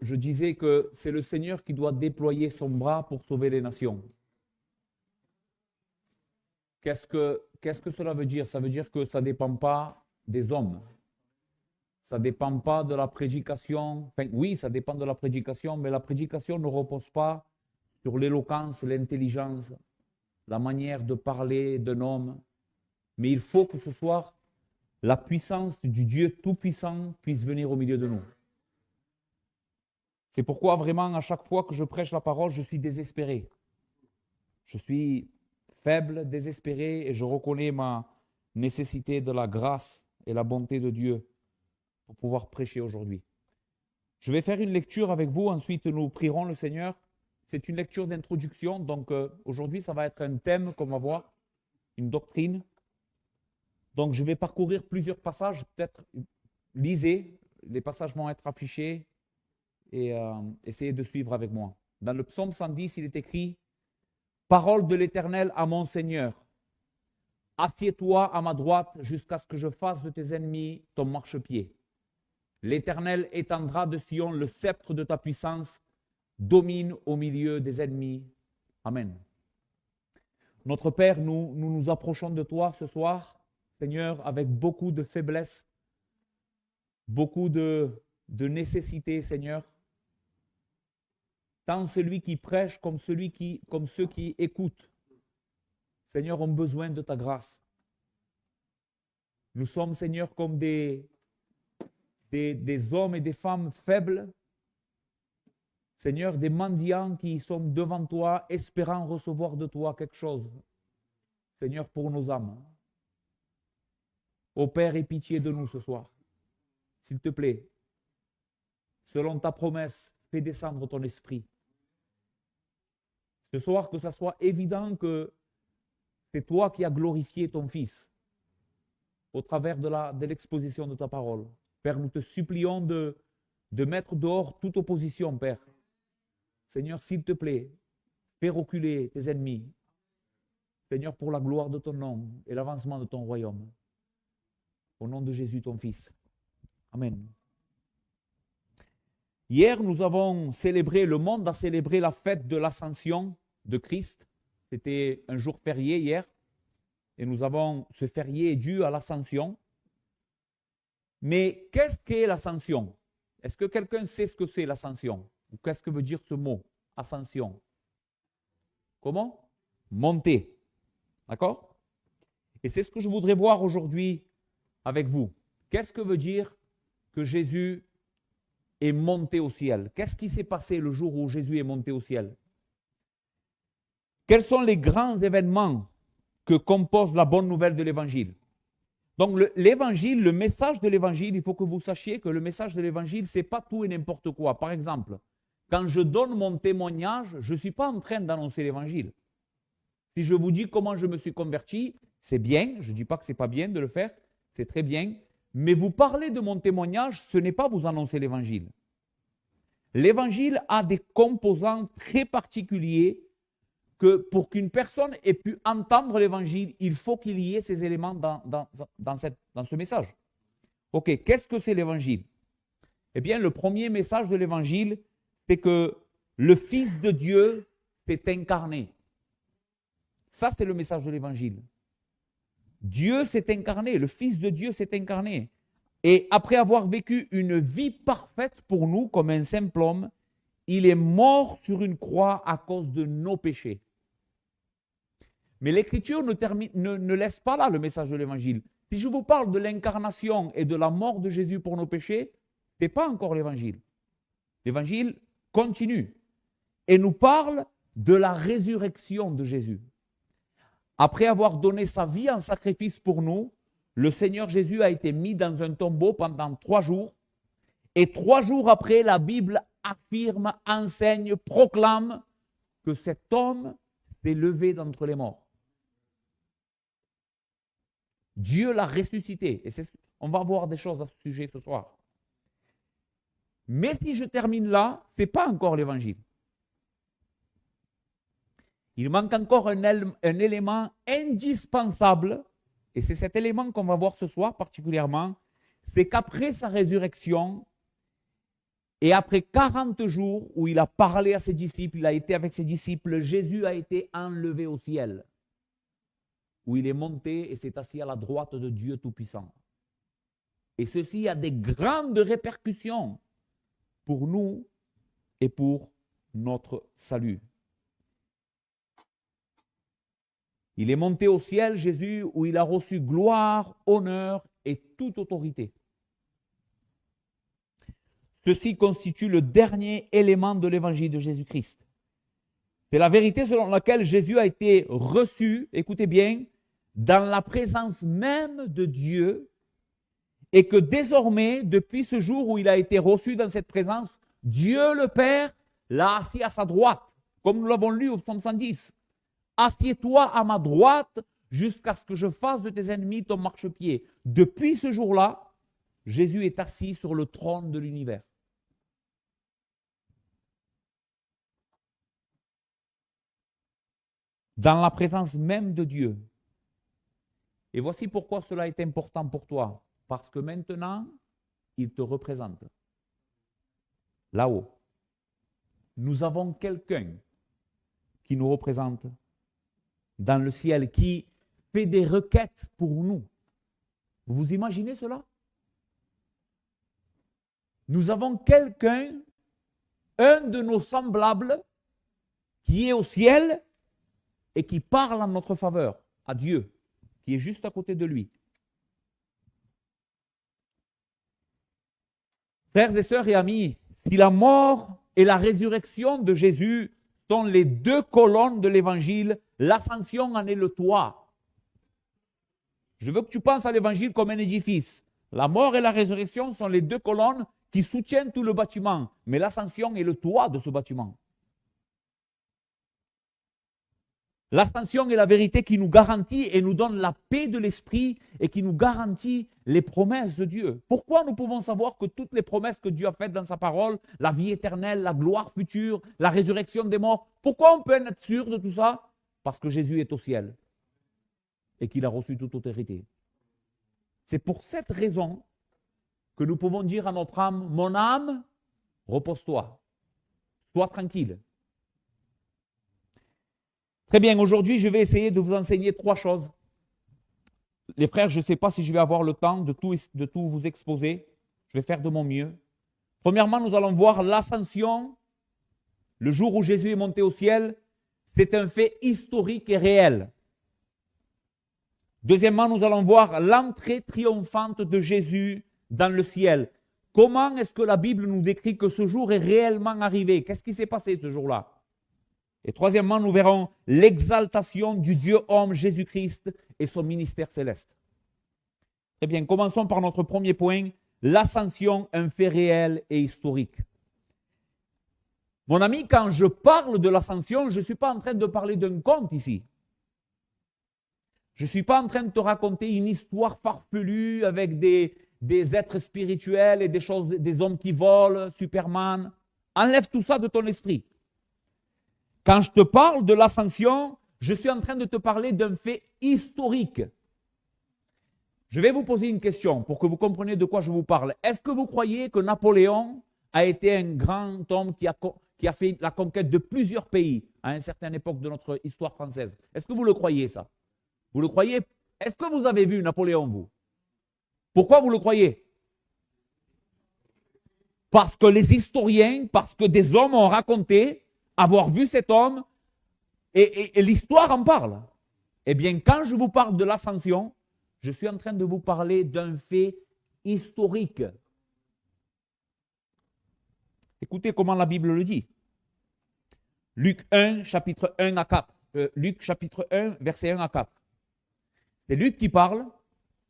je disais que c'est le Seigneur qui doit déployer son bras pour sauver les nations. Qu'est-ce que cela veut dire? Ça veut dire que ça ne dépend pas des hommes. Ça ne dépend pas de la prédication. Enfin, oui, ça dépend de la prédication, mais la prédication ne repose pas sur l'éloquence, l'intelligence, la manière de parler d'un homme. Mais il faut que ce soit la puissance du Dieu Tout-Puissant puisse venir au milieu de nous. C'est pourquoi vraiment, à chaque fois que je prêche la parole, je suis désespéré. Je suis faible, désespéré, et je reconnais ma nécessité de la grâce et la bonté de Dieu pour pouvoir prêcher aujourd'hui. Je vais faire une lecture avec vous, ensuite nous prierons le Seigneur. C'est une lecture d'introduction, donc aujourd'hui ça va être un thème qu'on va voir, une doctrine. Donc je vais parcourir plusieurs passages, peut-être lisez, les passages vont être affichés et essayez de suivre avec moi. Dans le psaume 110, il est écrit « Parole de l'Éternel à mon Seigneur, assieds-toi à ma droite jusqu'à ce que je fasse de tes ennemis ton marchepied. L'Éternel étendra de Sion le sceptre de ta puissance, domine au milieu des ennemis. Amen. » Notre Père, nous nous approchons de toi ce soir, Seigneur, avec beaucoup de faiblesse, beaucoup de nécessité, Seigneur. Tant celui qui prêche comme ceux qui écoutent, Seigneur, ont besoin de ta grâce. Nous sommes, Seigneur, comme des hommes et des femmes faibles, Seigneur, des mendiants qui sont devant toi, espérant recevoir de toi quelque chose, Seigneur, pour nos âmes. Ô Père, aie pitié de nous ce soir. S'il te plaît, selon ta promesse, fais descendre ton esprit. Ce soir, que ça soit évident que c'est toi qui as glorifié ton Fils au travers de l'exposition de ta parole. Père, nous te supplions de mettre dehors toute opposition, Père. Seigneur, s'il te plaît, fais reculer tes ennemis. Seigneur, pour la gloire de ton nom et l'avancement de ton royaume. Au nom de Jésus, ton Fils. Amen. Hier, nous avons célébré, le monde a célébré la fête de l'ascension de Christ. C'était un jour férié hier. Et ce férié est dû à l'ascension. Mais qu'est-ce qu'est l'ascension? Est-ce que quelqu'un sait ce que c'est l'ascension? Ou qu'est-ce que veut dire ce mot, ascension? Comment? Monter. D'accord? Et c'est ce que je voudrais voir aujourd'hui avec vous. Qu'est-ce que veut dire que Jésus est monté au ciel? Qu'est-ce qui s'est passé le jour où Jésus est monté au ciel? Quels sont les grands événements que compose la bonne nouvelle de l'Évangile? Donc l'Évangile, le message de l'Évangile, il faut que vous sachiez que le message de l'Évangile, ce n'est pas tout et n'importe quoi. Par exemple, quand je donne mon témoignage, je ne suis pas en train d'annoncer l'Évangile. Si je vous dis comment je me suis converti, c'est bien, je ne dis pas que ce n'est pas bien de le faire, c'est très bien, mais vous parlez de mon témoignage, ce n'est pas vous annoncer l'Évangile. L'Évangile a des composants très particuliers que pour qu'une personne ait pu entendre l'Évangile, il faut qu'il y ait ces éléments dans ce message. Ok, qu'est-ce que c'est l'Évangile? Eh bien, le premier message de l'Évangile, c'est que le Fils de Dieu s'est incarné. Ça, c'est le message de l'Évangile. Dieu s'est incarné, le Fils de Dieu s'est incarné. Et après avoir vécu une vie parfaite pour nous, comme un simple homme, il est mort sur une croix à cause de nos péchés. Mais l'Écriture ne laisse pas là le message de l'Évangile. Si je vous parle de l'incarnation et de la mort de Jésus pour nos péchés, ce n'est pas encore l'Évangile. L'Évangile continue et nous parle de la résurrection de Jésus. Après avoir donné sa vie en sacrifice pour nous, le Seigneur Jésus a été mis dans un tombeau pendant 3 jours. Et 3 jours après, la Bible affirme, enseigne, proclame que cet homme s'est levé d'entre les morts. Dieu l'a ressuscité. Et on va voir des choses à ce sujet ce soir. Mais si je termine là, ce n'est pas encore l'Évangile. Il manque encore un élément indispensable, et c'est cet élément qu'on va voir ce soir particulièrement, c'est qu'après sa résurrection, Et après 40 jours où il a parlé à ses disciples, il a été avec ses disciples, Jésus a été enlevé au ciel, où il est monté et s'est assis à la droite de Dieu Tout-Puissant. Et ceci a des grandes répercussions pour nous et pour notre salut. Il est monté au ciel, Jésus, où il a reçu gloire, honneur et toute autorité. Ceci constitue le dernier élément de l'évangile de Jésus-Christ. C'est la vérité selon laquelle Jésus a été reçu, écoutez bien, dans la présence même de Dieu, et que désormais, depuis ce jour où il a été reçu dans cette présence, Dieu le Père l'a assis à sa droite, comme nous l'avons lu au psaume 110. Assieds-toi à ma droite jusqu'à ce que je fasse de tes ennemis ton marchepied. Depuis ce jour-là, Jésus est assis sur le trône de l'univers. Dans la présence même de Dieu. Et voici pourquoi cela est important pour toi. Parce que maintenant, il te représente. Là-haut. Nous avons quelqu'un qui nous représente dans le ciel, qui fait des requêtes pour nous. Vous imaginez cela? Nous avons quelqu'un, un de nos semblables, qui est au ciel et qui parle en notre faveur, à Dieu, qui est juste à côté de lui. Frères et sœurs et amis, si la mort et la résurrection de Jésus sont les deux colonnes de l'évangile, l'ascension en est le toit. Je veux que tu penses à l'évangile comme un édifice. La mort et la résurrection sont les deux colonnes qui soutiennent tout le bâtiment, mais l'ascension est le toit de ce bâtiment. L'ascension est la vérité qui nous garantit et nous donne la paix de l'esprit et qui nous garantit les promesses de Dieu. Pourquoi nous pouvons savoir que toutes les promesses que Dieu a faites dans sa parole, la vie éternelle, la gloire future, la résurrection des morts, pourquoi on peut être sûr de tout ça? Parce que Jésus est au ciel et qu'il a reçu toute autorité. C'est pour cette raison que nous pouvons dire à notre âme, mon âme, repose-toi, sois tranquille. Très bien, aujourd'hui, je vais essayer de vous enseigner 3 choses. Les frères, je ne sais pas si je vais avoir le temps de tout vous exposer. Je vais faire de mon mieux. Premièrement, nous allons voir l'ascension, le jour où Jésus est monté au ciel. C'est un fait historique et réel. Deuxièmement, nous allons voir l'entrée triomphante de Jésus dans le ciel. Comment est-ce que la Bible nous décrit que ce jour est réellement arrivé? Qu'est-ce qui s'est passé ce jour-là? Et troisièmement, nous verrons l'exaltation du Dieu homme Jésus-Christ et son ministère céleste. Eh bien, commençons par notre premier point, l'ascension, un fait réel et historique. Mon ami, quand je parle de l'ascension, je ne suis pas en train de parler d'un conte ici. Je ne suis pas en train de te raconter une histoire farfelue avec des êtres spirituels et des hommes qui volent, Superman. Enlève tout ça de ton esprit. Quand je te parle de l'ascension, je suis en train de te parler d'un fait historique. Je vais vous poser une question pour que vous compreniez de quoi je vous parle. Est-ce que vous croyez que Napoléon a été un grand homme qui a fait la conquête de plusieurs pays à une certaine époque de notre histoire française? Est-ce que vous le croyez, ça? Vous le croyez? Est-ce que vous avez vu Napoléon, vous? Pourquoi vous le croyez? Parce que les historiens, parce que des hommes ont raconté avoir vu cet homme, et l'histoire en parle. Eh bien, quand je vous parle de l'ascension, je suis en train de vous parler d'un fait historique. Écoutez comment la Bible le dit. Luc 1, chapitre 1 à 4. Luc, chapitre 1, versets 1 à 4. C'est Luc qui parle,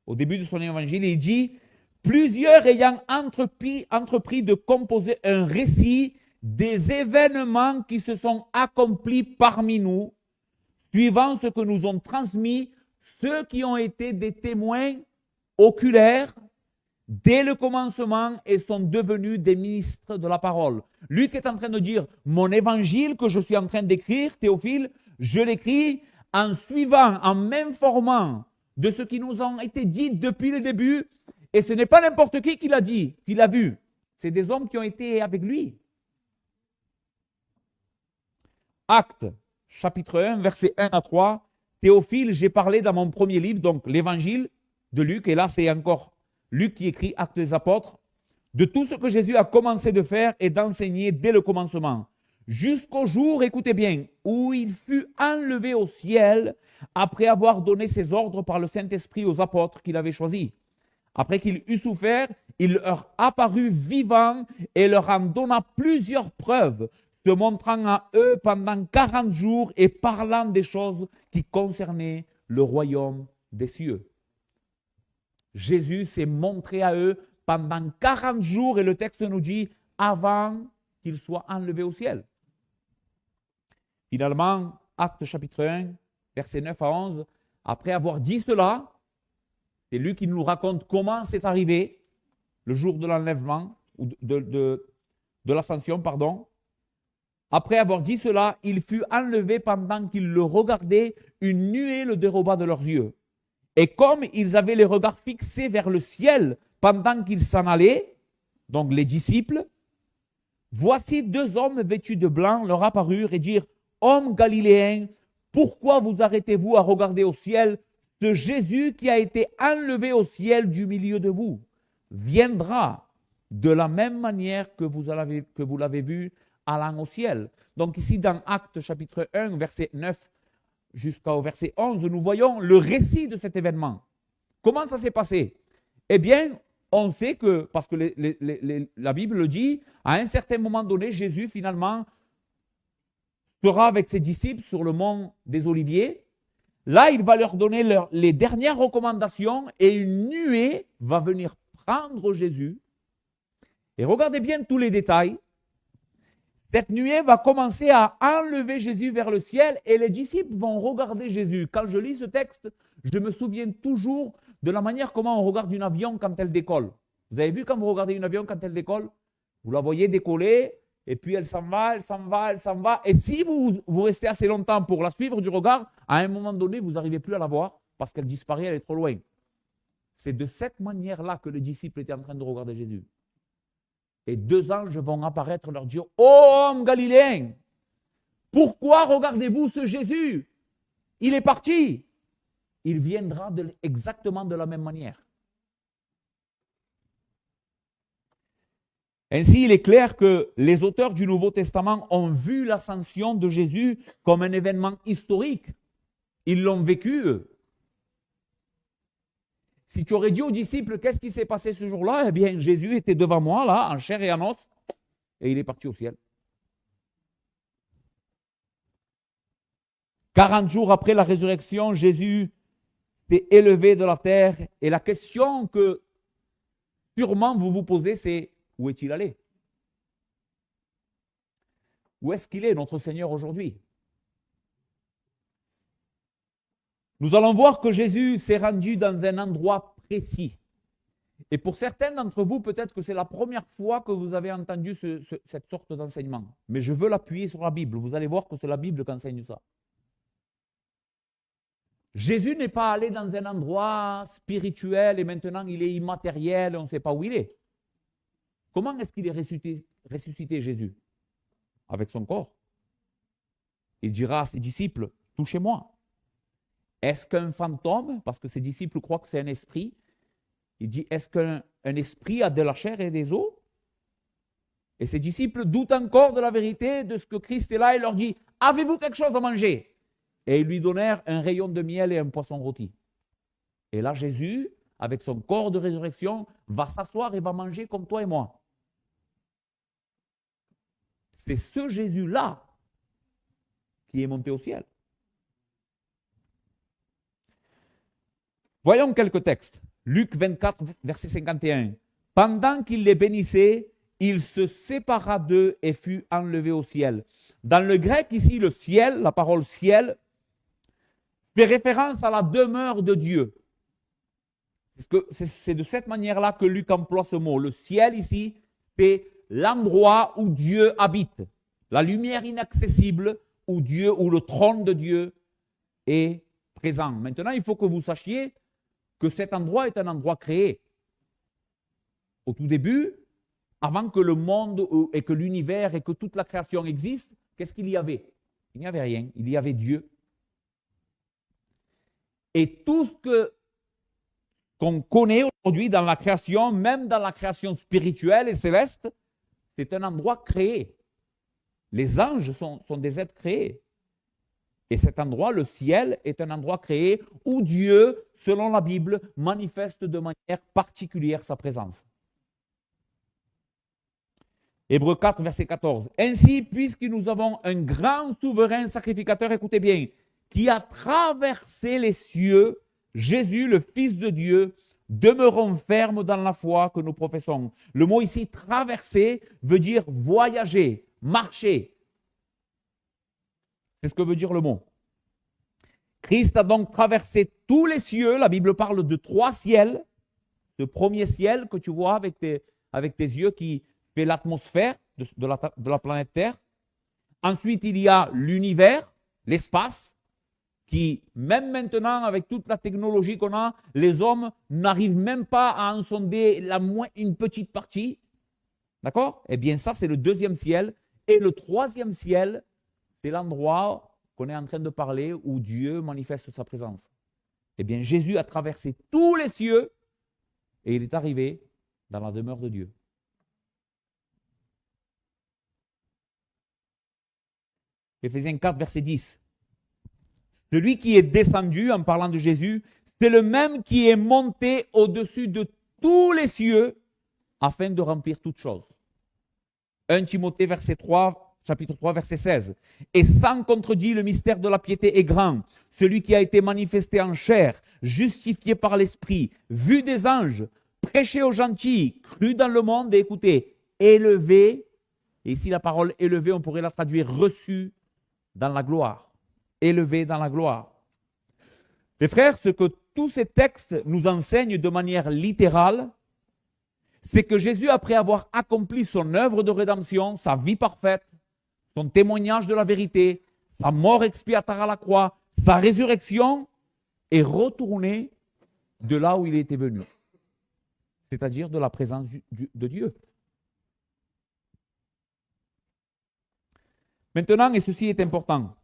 au début de son évangile, et il dit « Plusieurs ayant entrepris de composer un récit des événements qui se sont accomplis parmi nous, suivant ce que nous ont transmis ceux qui ont été des témoins oculaires dès le commencement et sont devenus des ministres de la parole. » Luc est en train de dire, mon évangile que je suis en train d'écrire, Théophile, je l'écris en suivant, en m'informant de ce qui nous a été dit depuis le début, et ce n'est pas n'importe qui l'a dit, qui l'a vu. C'est des hommes qui ont été avec lui. Actes, chapitre 1, versets 1 à 3. Théophile, j'ai parlé dans mon premier livre, donc l'évangile de Luc, et là c'est encore Luc qui écrit Actes des apôtres, de tout ce que Jésus a commencé de faire et d'enseigner dès le commencement, jusqu'au jour, écoutez bien, où il fut enlevé au ciel après avoir donné ses ordres par le Saint-Esprit aux apôtres qu'il avait choisis. Après qu'il eut souffert, il leur apparut vivant et leur en donna plusieurs preuves, se montrant à eux pendant 40 jours et parlant des choses qui concernaient le royaume des cieux. Jésus s'est montré à eux pendant 40 jours et le texte nous dit avant qu'il soit enlevé au ciel. Finalement, Actes chapitre 1, versets 9 à 11, après avoir dit cela, c'est Luc qui nous raconte comment c'est arrivé le jour de l'enlèvement, ou de l'ascension, pardon. Après avoir dit cela, il fut enlevé pendant qu'ils le regardaient, une nuée le déroba de leurs yeux. Et comme ils avaient les regards fixés vers le ciel pendant qu'ils s'en allaient, donc les disciples, voici deux hommes vêtus de blanc leur apparurent et dirent, « Hommes galiléens, pourquoi vous arrêtez-vous à regarder au ciel? Ce Jésus qui a été enlevé au ciel du milieu de vous viendra de la même manière que vous l'avez vu allant au ciel. » Donc ici dans Actes chapitre 1, verset 9 jusqu'au verset 11, nous voyons le récit de cet événement. Comment ça s'est passé? Eh bien, on sait que, parce que la Bible le dit, à un certain moment donné, Jésus finalement sera avec ses disciples sur le mont des Oliviers. Là, il va leur donner les dernières recommandations et une nuée va venir prendre Jésus. Et regardez bien tous les détails. Cette nuée va commencer à enlever Jésus vers le ciel et les disciples vont regarder Jésus. Quand je lis ce texte, je me souviens toujours de la manière comment on regarde une avion quand elle décolle. Vous avez vu quand vous regardez une avion quand elle décolle? Vous la voyez décoller et puis elle s'en va, elle s'en va, elle s'en va. Et si vous restez assez longtemps pour la suivre du regard, à un moment donné, vous n'arrivez plus à la voir parce qu'elle disparaît, elle est trop loin. C'est de cette manière-là que les disciples étaient en train de regarder Jésus. Et deux anges vont apparaître, leur dire, « Ô homme galiléen, pourquoi regardez-vous ce Jésus? Il est parti. Il viendra exactement de la même manière. » Ainsi, il est clair que les auteurs du Nouveau Testament ont vu l'ascension de Jésus comme un événement historique. Ils l'ont vécu, eux. Si tu aurais dit aux disciples, qu'est-ce qui s'est passé ce jour-là? Eh bien, Jésus était devant moi, là, en chair et en os, et il est parti au ciel. 40 jours après la résurrection, Jésus s'est élevé de la terre, et la question que sûrement vous vous posez, c'est où est-il allé? Où est-ce qu'il est, notre Seigneur, aujourd'hui? Nous allons voir que Jésus s'est rendu dans un endroit précis. Et pour certains d'entre vous, peut-être que c'est la première fois que vous avez entendu cette sorte d'enseignement. Mais je veux l'appuyer sur la Bible. Vous allez voir que c'est la Bible qui enseigne ça. Jésus n'est pas allé dans un endroit spirituel et maintenant il est immatériel, on ne sait pas où il est. Comment est-ce qu'il est ressuscité Jésus? Avec son corps. Il dira à ses disciples, touchez-moi. Est-ce qu'un fantôme, parce que ses disciples croient que c'est un esprit, il dit, est-ce qu'un esprit a de la chair et des os? Et ses disciples doutent encore de la vérité de ce que Christ est là et leur dit, avez-vous quelque chose à manger? Et ils lui donnèrent un rayon de miel et un poisson rôti. Et là, Jésus, avec son corps de résurrection, va s'asseoir et va manger comme toi et moi. C'est ce Jésus-là qui est monté au ciel. Voyons quelques textes. Luc 24, verset 51. Pendant qu'il les bénissait, il se sépara d'eux et fut enlevé au ciel. Dans le grec, ici, le ciel, la parole ciel, fait référence à la demeure de Dieu. C'est de cette manière-là que Luc emploie ce mot. Le ciel, ici, c'est l'endroit où Dieu habite. La lumière inaccessible où Dieu, où le trône de Dieu est présent. Maintenant, il faut que vous sachiez que cet endroit est un endroit créé. Au tout début, avant que le monde et que l'univers et que toute la création existe, qu'est-ce qu'il y avait? Il n'y avait rien, il y avait Dieu. Et tout ce qu'on connaît aujourd'hui dans la création, même dans la création spirituelle et céleste, c'est un endroit créé. Les anges sont des êtres créés. Et cet endroit, le ciel, est un endroit créé où Dieu, selon la Bible, manifeste de manière particulière sa présence. Hébreux 4, verset 14. Ainsi, puisque nous avons un grand souverain sacrificateur, écoutez bien, qui a traversé les cieux, Jésus, le Fils de Dieu, demeurons fermes dans la foi que nous professons. Le mot ici, traverser, veut dire voyager, marcher. C'est ce que veut dire le mot. Christ a donc traversé tous les cieux. La Bible parle de 3 ciels. Le premier ciel que tu vois avec tes yeux qui fait l'atmosphère de la planète Terre. Ensuite, il y a l'univers, l'espace, qui, même maintenant, avec toute la technologie qu'on a, les hommes n'arrivent même pas à en sonder une petite partie. D'accord? Eh bien, ça, c'est le 2e ciel. Et le 3e ciel, c'est l'endroit qu'on est en train de parler où Dieu manifeste sa présence. Eh bien, Jésus a traversé tous les cieux et il est arrivé dans la demeure de Dieu. Éphésiens 4, verset 10. Celui qui est descendu, en parlant de Jésus, c'est le même qui est monté au-dessus de tous les cieux afin de remplir toutes choses. 1 Timothée, chapitre 3, verset 16. Et sans contredit, le mystère de la piété est grand. Celui qui a été manifesté en chair, justifié par l'Esprit, vu des anges, prêché aux gentils, cru dans le monde et écoutez, élevé. Et ici, la parole élevé, on pourrait la traduire reçu dans la gloire. Élevé dans la gloire. Les frères, ce que tous ces textes nous enseignent de manière littérale, c'est que Jésus, après avoir accompli son œuvre de rédemption, sa vie parfaite, son témoignage de la vérité, sa mort expiatoire à la croix, sa résurrection, est retourné de là où il était venu, c'est-à-dire de la présence de Dieu. Maintenant, et ceci est important,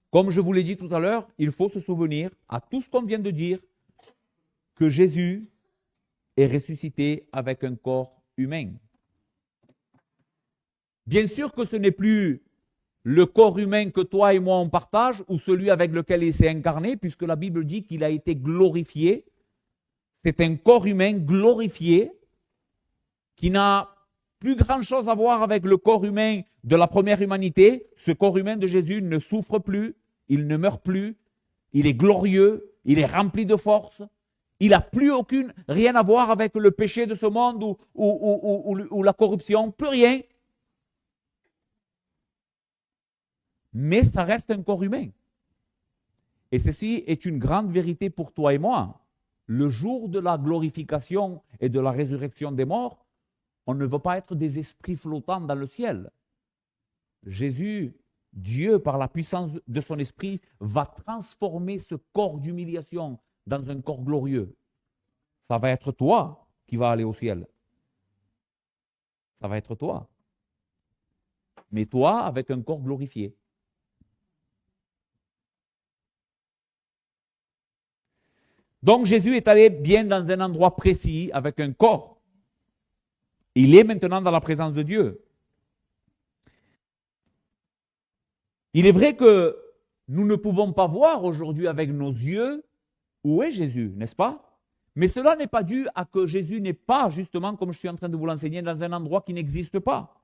comme je vous l'ai dit tout à l'heure, il faut se souvenir, à tout ce qu'on vient de dire, que Jésus est ressuscité avec un corps humain. Bien sûr que ce n'est plus le corps humain que toi et moi on partage ou celui avec lequel il s'est incarné, puisque la Bible dit qu'il a été glorifié. C'est un corps humain glorifié qui n'a plus grand-chose à voir avec le corps humain de la première humanité. Ce corps humain de Jésus ne souffre plus, il ne meurt plus, il est glorieux, il est rempli de force. Il n'a plus rien à voir avec le péché de ce monde ou la corruption, plus rien. Mais ça reste un corps humain. Et ceci est une grande vérité pour toi et moi. Le jour de la glorification et de la résurrection des morts, on ne veut pas être des esprits flottants dans le ciel. Jésus, Dieu, par la puissance de son esprit, va transformer ce corps d'humiliation dans un corps glorieux. Ça va être toi qui vas aller au ciel. Ça va être toi. Mais toi avec un corps glorifié. Donc Jésus est allé bien dans un endroit précis avec un corps. Il est maintenant dans la présence de Dieu. Il est vrai que nous ne pouvons pas voir aujourd'hui avec nos yeux où est Jésus, n'est-ce pas? Mais cela n'est pas dû à que Jésus n'est pas, justement, comme je suis en train de vous l'enseigner, dans un endroit qui n'existe pas.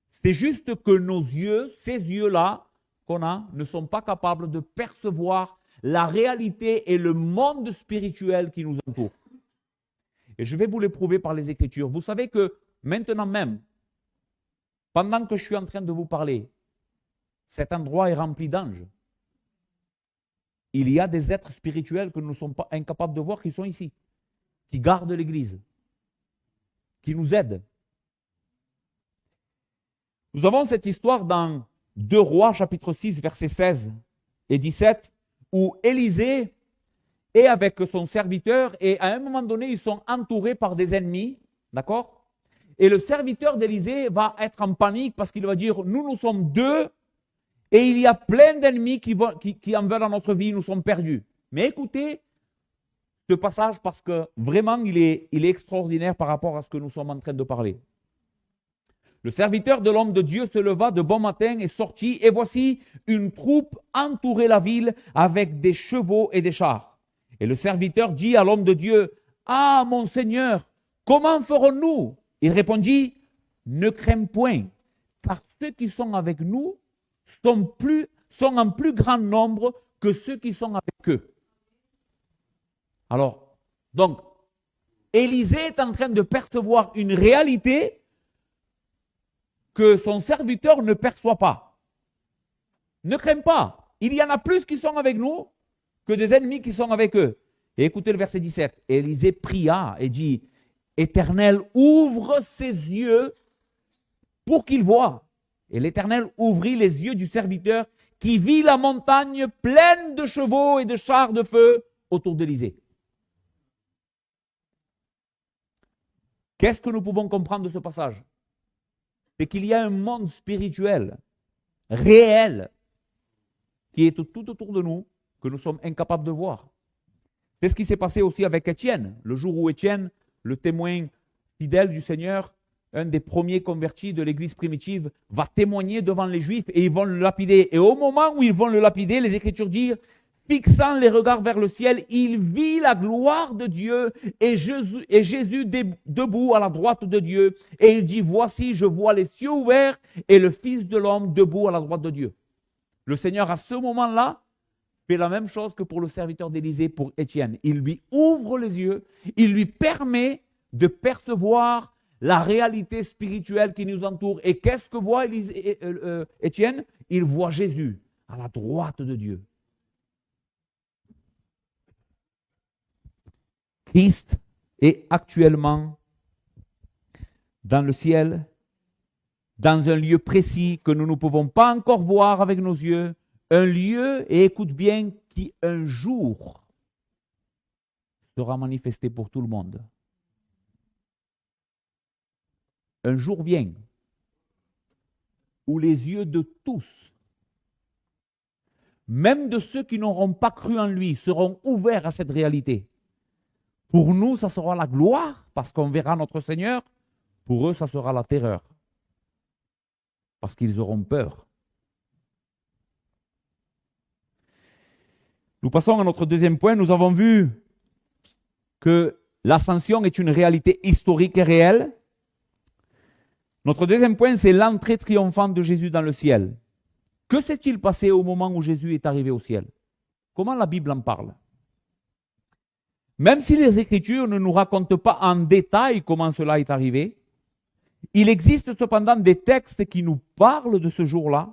C'est juste que nos yeux, ces yeux-là qu'on a, ne sont pas capables de percevoir la réalité et le monde spirituel qui nous entoure. Et je vais vous le prouver par les Écritures. Vous savez que maintenant même, pendant que je suis en train de vous parler, cet endroit est rempli d'anges. Il y a des êtres spirituels que nous ne sommes pas incapables de voir qui sont ici, qui gardent l'Église, qui nous aident. Nous avons cette histoire dans 2 Rois, chapitre 6, versets 16 et 17, où Élisée est avec son serviteur et à un moment donné, ils sont entourés par des ennemis, d'accord? Et le serviteur d'Élisée va être en panique parce qu'il va dire, nous sommes deux et il y a plein d'ennemis qui en veulent dans notre vie, nous sommes perdus. Mais écoutez ce passage parce que vraiment il est extraordinaire par rapport à ce que nous sommes en train de parler. Le serviteur de l'homme de Dieu se leva de bon matin et sortit, et voici une troupe entourait la ville avec des chevaux et des chars. Et le serviteur dit à l'homme de Dieu, « Ah, mon Seigneur, comment ferons-nous » Il répondit, « Ne crains point, car ceux qui sont avec nous sont en plus grand nombre que ceux qui sont avec eux. » Alors, donc, Élisée est en train de percevoir une réalité que son serviteur ne perçoit pas. Ne crains pas, il y en a plus qui sont avec nous que des ennemis qui sont avec eux. Et écoutez le verset 17. Élisée pria et dit, Éternel, ouvre ses yeux pour qu'il voie. Et l'Éternel ouvrit les yeux du serviteur qui vit la montagne pleine de chevaux et de chars de feu autour d'Élisée. Qu'est-ce que nous pouvons comprendre de ce passage? C'est qu'il y a un monde spirituel, réel, qui est tout autour de nous, que nous sommes incapables de voir. C'est ce qui s'est passé aussi avec Étienne. Le jour où Étienne, le témoin fidèle du Seigneur, un des premiers convertis de l'église primitive, va témoigner devant les Juifs et ils vont le lapider. Et au moment où ils vont le lapider, les Écritures disent, fixant les regards vers le ciel, il vit la gloire de Dieu et Jésus debout à la droite de Dieu. Et il dit, voici, je vois les cieux ouverts et le Fils de l'homme debout à la droite de Dieu. Le Seigneur, à ce moment-là, fait la même chose que pour le serviteur d'Élisée, pour Étienne. Il lui ouvre les yeux, il lui permet de percevoir la réalité spirituelle qui nous entoure. Et qu'est-ce que voit Étienne? Il voit Jésus à la droite de Dieu. Christ est actuellement dans le ciel, dans un lieu précis que nous ne pouvons pas encore voir avec nos yeux, un lieu, et écoute bien, qui un jour sera manifesté pour tout le monde. Un jour vient où les yeux de tous, même de ceux qui n'auront pas cru en lui, seront ouverts à cette réalité. Pour nous, ça sera la gloire, parce qu'on verra notre Seigneur. Pour eux, ça sera la terreur, parce qu'ils auront peur. Nous passons à notre deuxième point. Nous avons vu que l'ascension est une réalité historique et réelle. Notre deuxième point, c'est l'entrée triomphante de Jésus dans le ciel. Que s'est-il passé au moment où Jésus est arrivé au ciel? Comment la Bible en parle? Même si les Écritures ne nous racontent pas en détail comment cela est arrivé, il existe cependant des textes qui nous parlent de ce jour-là,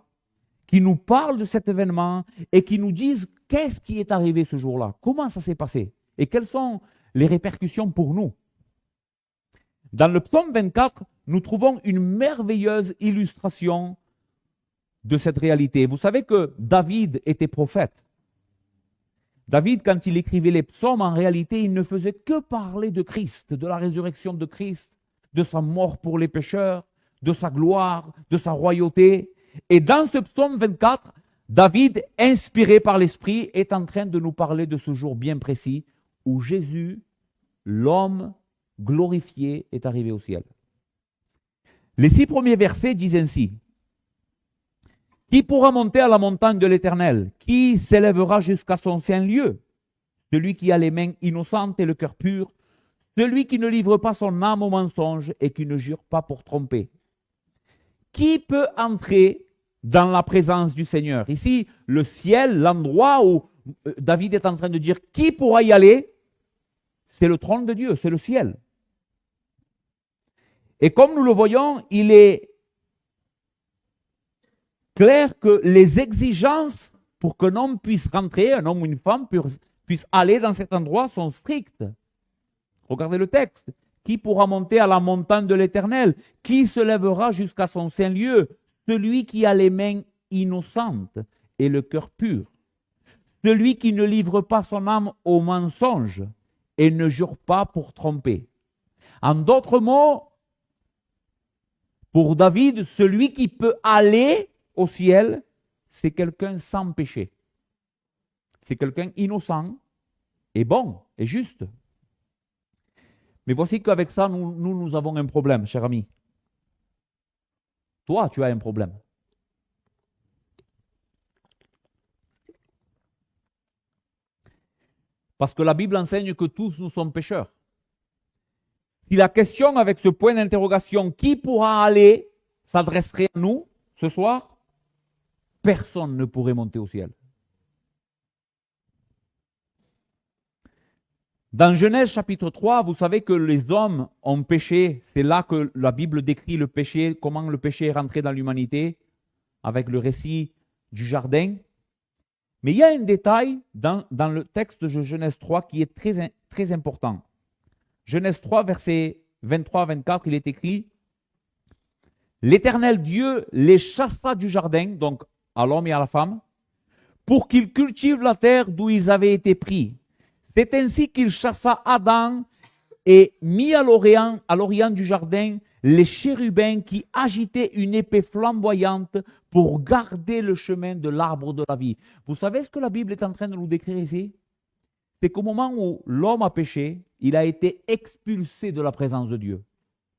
qui nous parlent de cet événement et qui nous disent qu'est-ce qui est arrivé ce jour-là, comment ça s'est passé et quelles sont les répercussions pour nous. Dans le psaume 24, nous trouvons une merveilleuse illustration de cette réalité. Vous savez que David était prophète. David, quand il écrivait les psaumes, en réalité, il ne faisait que parler de Christ, de la résurrection de Christ, de sa mort pour les pécheurs, de sa gloire, de sa royauté. Et dans ce psaume 24, David, inspiré par l'Esprit, est en train de nous parler de ce jour bien précis où Jésus, l'homme glorifié, est arrivé au ciel. Les 6 premiers versets disent ainsi: Qui pourra monter à la montagne de l'Éternel? Qui s'élèvera jusqu'à son saint lieu? Celui qui a les mains innocentes et le cœur pur, celui qui ne livre pas son âme au mensonge et qui ne jure pas pour tromper. Qui peut entrer dans la présence du Seigneur? Ici, le ciel, l'endroit où David est en train de dire qui pourra y aller, c'est le trône de Dieu, c'est le ciel. Et comme nous le voyons, il est clair que les exigences pour qu'un homme puisse rentrer, un homme ou une femme puisse aller dans cet endroit sont strictes. Regardez le texte. Qui pourra monter à la montagne de l'Éternel? Qui se lèvera jusqu'à son saint lieu? Celui qui a les mains innocentes et le cœur pur. Celui qui ne livre pas son âme au mensonge et ne jure pas pour tromper. En d'autres mots, Pour David, celui qui peut aller au ciel, c'est quelqu'un sans péché. C'est quelqu'un innocent et bon et juste. Mais voici qu'avec ça, nous avons un problème, cher ami. Toi, tu as un problème. Parce que la Bible enseigne que tous nous sommes pécheurs. Si la question avec ce point d'interrogation, qui pourra aller, s'adresserait à nous ce soir, personne ne pourrait monter au ciel. Dans Genèse chapitre 3, vous savez que les hommes ont péché. C'est là que la Bible décrit le péché, comment le péché est rentré dans l'humanité, avec le récit du jardin. Mais il y a un détail dans le texte de Genèse 3 qui est très, très important. Genèse 3, versets 23 à 24, il est écrit « L'Éternel Dieu les chassa du jardin, donc à l'homme et à la femme, pour qu'ils cultivent la terre d'où ils avaient été pris. C'est ainsi qu'il chassa Adam et mit à l'orient du jardin les chérubins qui agitaient une épée flamboyante pour garder le chemin de l'arbre de la vie. » Vous savez ce que la Bible est en train de nous décrire ici? C'est qu'au moment où l'homme a péché, il a été expulsé de la présence de Dieu.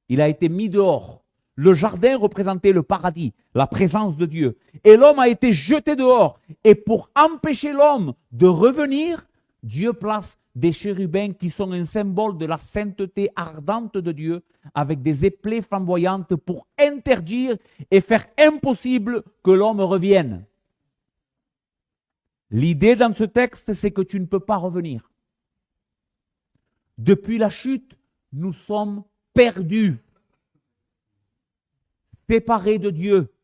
Il a été mis dehors. Le jardin représentait le paradis, la présence de Dieu. Et l'homme a été jeté dehors. Et pour empêcher l'homme de revenir, Dieu place des chérubins qui sont un symbole de la sainteté ardente de Dieu, avec des épées flamboyantes pour interdire et faire impossible que l'homme revienne. L'idée dans ce texte, c'est que tu ne peux pas revenir. Depuis la chute, nous sommes perdus, séparés de Dieu.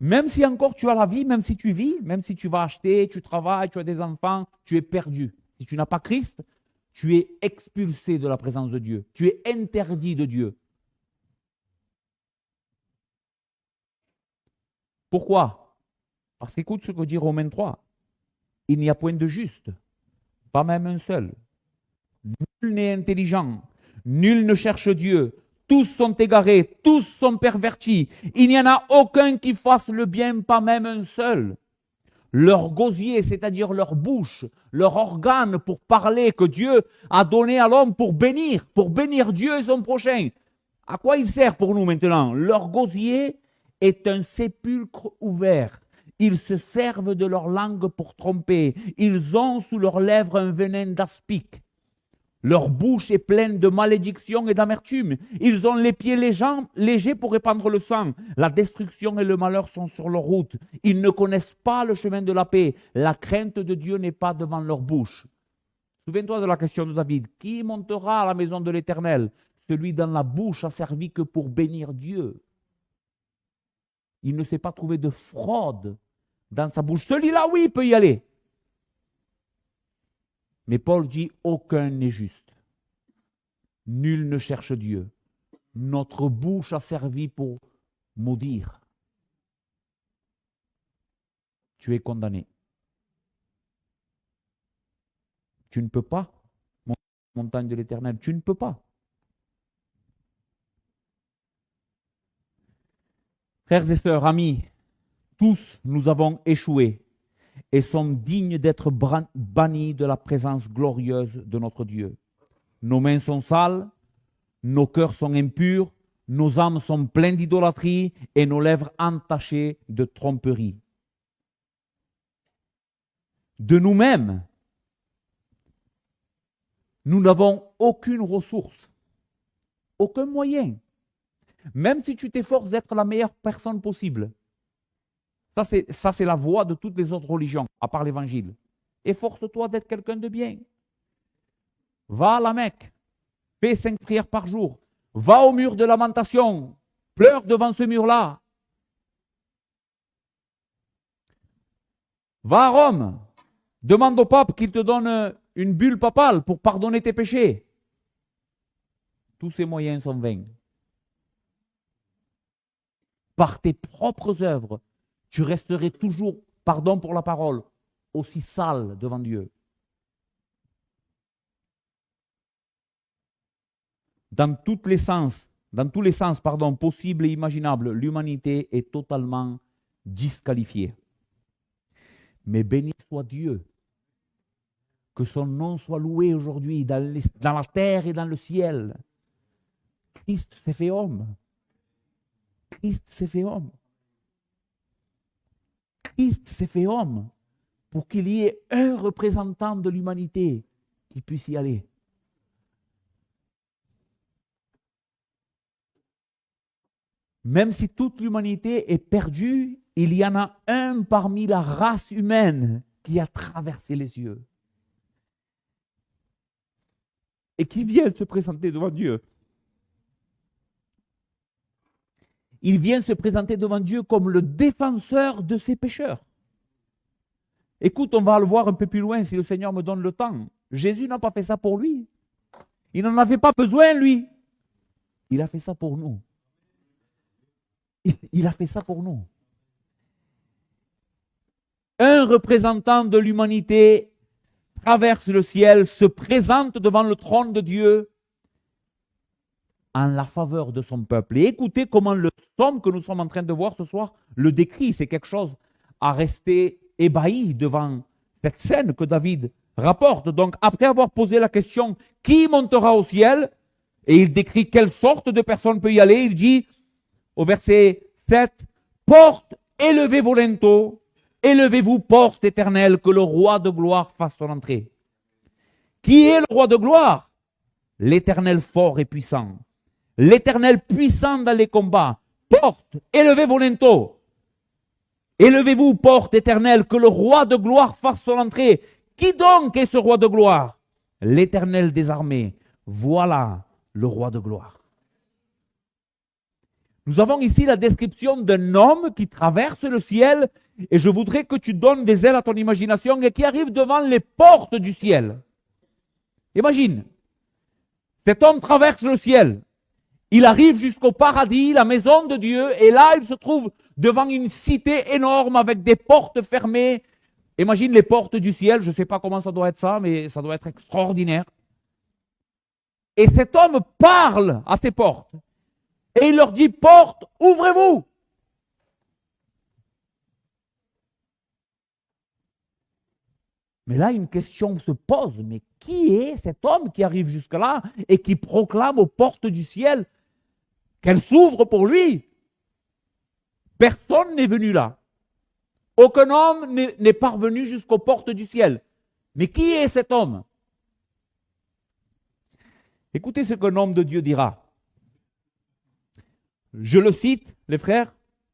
Même si encore tu as la vie, même si tu vis, même si tu vas acheter, tu travailles, tu as des enfants, tu es perdu. Si tu n'as pas Christ, tu es expulsé de la présence de Dieu. Tu es interdit de Dieu. Pourquoi? Parce qu'écoute ce que dit Romains 3. Il n'y a point de juste, pas même un seul. Nul n'est intelligent, nul ne cherche Dieu. Tous sont égarés, tous sont pervertis. Il n'y en a aucun qui fasse le bien, pas même un seul. Leur gosier, c'est-à-dire leur bouche, leur organe pour parler que Dieu a donné à l'homme pour bénir Dieu et son prochain. À quoi il sert pour nous maintenant? Leur gosier est un sépulcre ouvert. Ils se servent de leur langue pour tromper. Ils ont sous leurs lèvres un venin d'aspic. Leur bouche est pleine de malédiction et d'amertume. Ils ont les pieds légers pour répandre le sang. La destruction et le malheur sont sur leur route. Ils ne connaissent pas le chemin de la paix. La crainte de Dieu n'est pas devant leur bouche. Souviens-toi de la question de David. Qui montera à la maison de l'Éternel? Celui dont la bouche a servi que pour bénir Dieu. Il ne s'est pas trouvé de fraude dans sa bouche. Celui-là, oui, il peut y aller. Mais Paul dit, aucun n'est juste. Nul ne cherche Dieu. Notre bouche a servi pour maudire. Tu es condamné. Tu ne peux pas monter la montagne de l'Éternel. Tu ne peux pas. Frères et sœurs, amis, tous nous avons échoué et sommes dignes d'être bannis de la présence glorieuse de notre Dieu. Nos mains sont sales, nos cœurs sont impurs, nos âmes sont pleines d'idolâtrie et nos lèvres entachées de tromperie. De nous-mêmes, nous n'avons aucune ressource, aucun moyen. Même si tu t'efforces d'être la meilleure personne possible, ça c'est la voie de toutes les autres religions, à part l'évangile. Efforce-toi d'être quelqu'un de bien. Va à la Mecque, fais 5 prières par jour, va au mur de lamentation, pleure devant ce mur-là. Va à Rome, demande au pape qu'il te donne une bulle papale pour pardonner tes péchés. Tous ces moyens sont vains. Par tes propres œuvres, tu resterais toujours, pardon pour la parole, aussi sale devant Dieu. dans tous les sens, possibles et imaginables, l'humanité est totalement disqualifiée. Mais béni soit Dieu, que son nom soit loué aujourd'hui dans la terre et dans le ciel. Christ s'est fait homme. Christ s'est fait homme. Christ s'est fait homme pour qu'il y ait un représentant de l'humanité qui puisse y aller. Même si toute l'humanité est perdue, il y en a un parmi la race humaine qui a traversé les cieux et qui vient se présenter devant Dieu. Il vient se présenter devant Dieu comme le défenseur de ses pécheurs. Écoute, on va le voir un peu plus loin si le Seigneur me donne le temps. Jésus n'a pas fait ça pour lui. Il n'en avait pas besoin, lui. Il a fait ça pour nous. Il a fait ça pour nous. Un représentant de l'humanité traverse le ciel, se présente devant le trône de Dieu en la faveur de son peuple. Et écoutez comment le psaume que nous sommes en train de voir ce soir le décrit. C'est quelque chose à rester ébahi devant cette scène que David rapporte. Donc, après avoir posé la question, qui montera au ciel? Et il décrit quelle sorte de personne peut y aller. Il dit, au verset 7, porte, élevez vos linteaux, élevez-vous, porte éternelle, que le roi de gloire fasse son entrée. Qui est le roi de gloire? L'Éternel fort et puissant. L'Éternel puissant dans les combats. Porte, élevez vos linteaux. Élevez-vous, porte éternelle, que le roi de gloire fasse son entrée. Qui donc est ce roi de gloire? L'Éternel des armées. Voilà le roi de gloire. Nous avons ici la description d'un homme qui traverse le ciel, et je voudrais que tu donnes des ailes à ton imagination et qui arrive devant les portes du ciel. Imagine, cet homme traverse le ciel. Il arrive jusqu'au paradis, la maison de Dieu, et là, il se trouve devant une cité énorme avec des portes fermées. Imagine les portes du ciel, je ne sais pas comment ça doit être ça, mais ça doit être extraordinaire. Et cet homme parle à ces portes. Et il leur dit, portes, ouvrez-vous. Mais là, une question se pose, mais qui est cet homme qui arrive jusque-là et qui proclame aux portes du ciel qu'elles s'ouvrent pour lui? Personne n'est venu là. Aucun homme n'est parvenu jusqu'aux portes du ciel. Mais qui est cet homme? Écoutez ce qu'un homme de Dieu dira. Je le cite, les frères,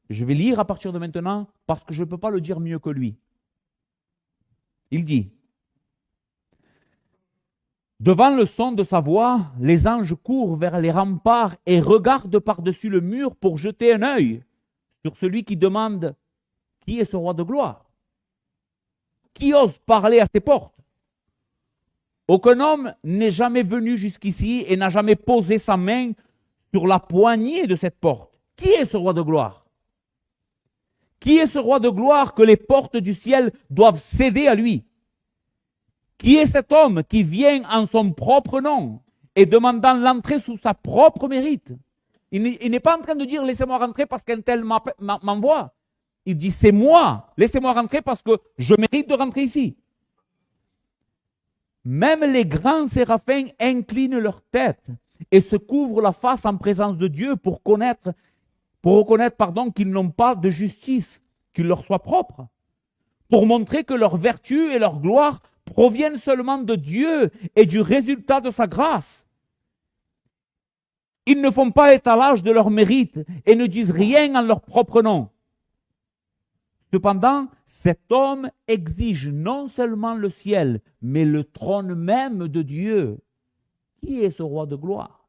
je vais lire à partir de maintenant parce que je ne peux pas le dire mieux que lui. Il dit, devant le son de sa voix, les anges courent vers les remparts et regardent par-dessus le mur pour jeter un œil sur celui qui demande qui est ce roi de gloire. Qui ose parler à ses portes? Aucun homme n'est jamais venu jusqu'ici et n'a jamais posé sa main sur la poignée de cette porte. Qui est ce roi de gloire? Qui est ce roi de gloire que les portes du ciel doivent céder à lui? Qui est cet homme qui vient en son propre nom et demandant l'entrée sous sa propre mérite? Il n'est pas en train de dire laissez-moi rentrer parce qu'un tel m'envoie. Il dit c'est moi, laissez-moi rentrer parce que je mérite de rentrer ici. Même les grands séraphins inclinent leur tête et se couvrent la face en présence de Dieu pour reconnaître qu'ils n'ont pas de justice qui leur soit propre, pour montrer que leur vertu et leur gloire proviennent seulement de Dieu et du résultat de sa grâce. Ils ne font pas étalage de leur mérite et ne disent rien en leur propre nom. Cependant, cet homme exige non seulement le ciel, mais le trône même de Dieu. Qui est ce roi de gloire?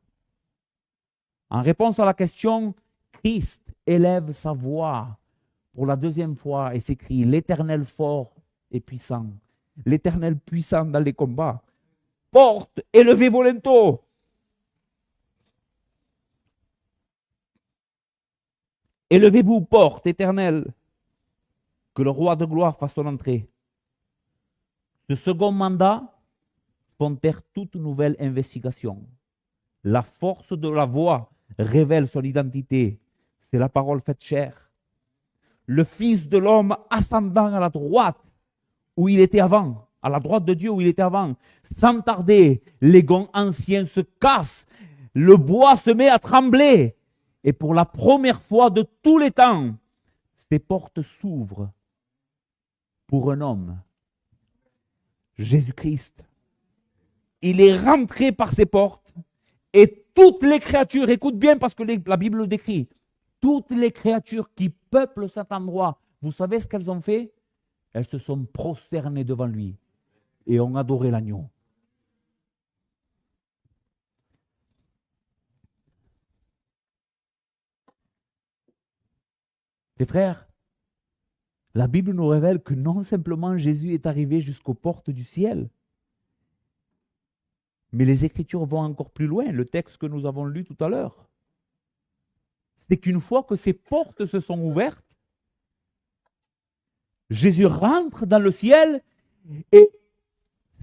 En réponse à la question, Christ élève sa voix pour la deuxième fois et s'écrie « L'Éternel fort et puissant, l'Éternel puissant dans les combats. Porte, élevez vos linteaux. » Élevez-vous, porte éternelle, que le roi de gloire fasse son entrée. Ce second mandat font taire toute nouvelle investigation. La force de la voix révèle son identité. C'est la parole faite chair. Le Fils de l'homme ascendant à la droite où il était avant, à la droite de Dieu où il était avant. Sans tarder, les gonds anciens se cassent. Le bois se met à trembler. Et pour la première fois de tous les temps, ces portes s'ouvrent pour un homme. Jésus-Christ. Il est rentré par ces portes et toutes les créatures, écoute bien parce que la Bible le décrit, toutes les créatures qui peuplent cet endroit, vous savez ce qu'elles ont fait? Elles se sont prosternées devant lui et ont adoré l'agneau. Les frères, la Bible nous révèle que non simplement Jésus est arrivé jusqu'aux portes du ciel, mais les Écritures vont encore plus loin, le texte que nous avons lu tout à l'heure. C'est qu'une fois que ces portes se sont ouvertes, Jésus rentre dans le ciel et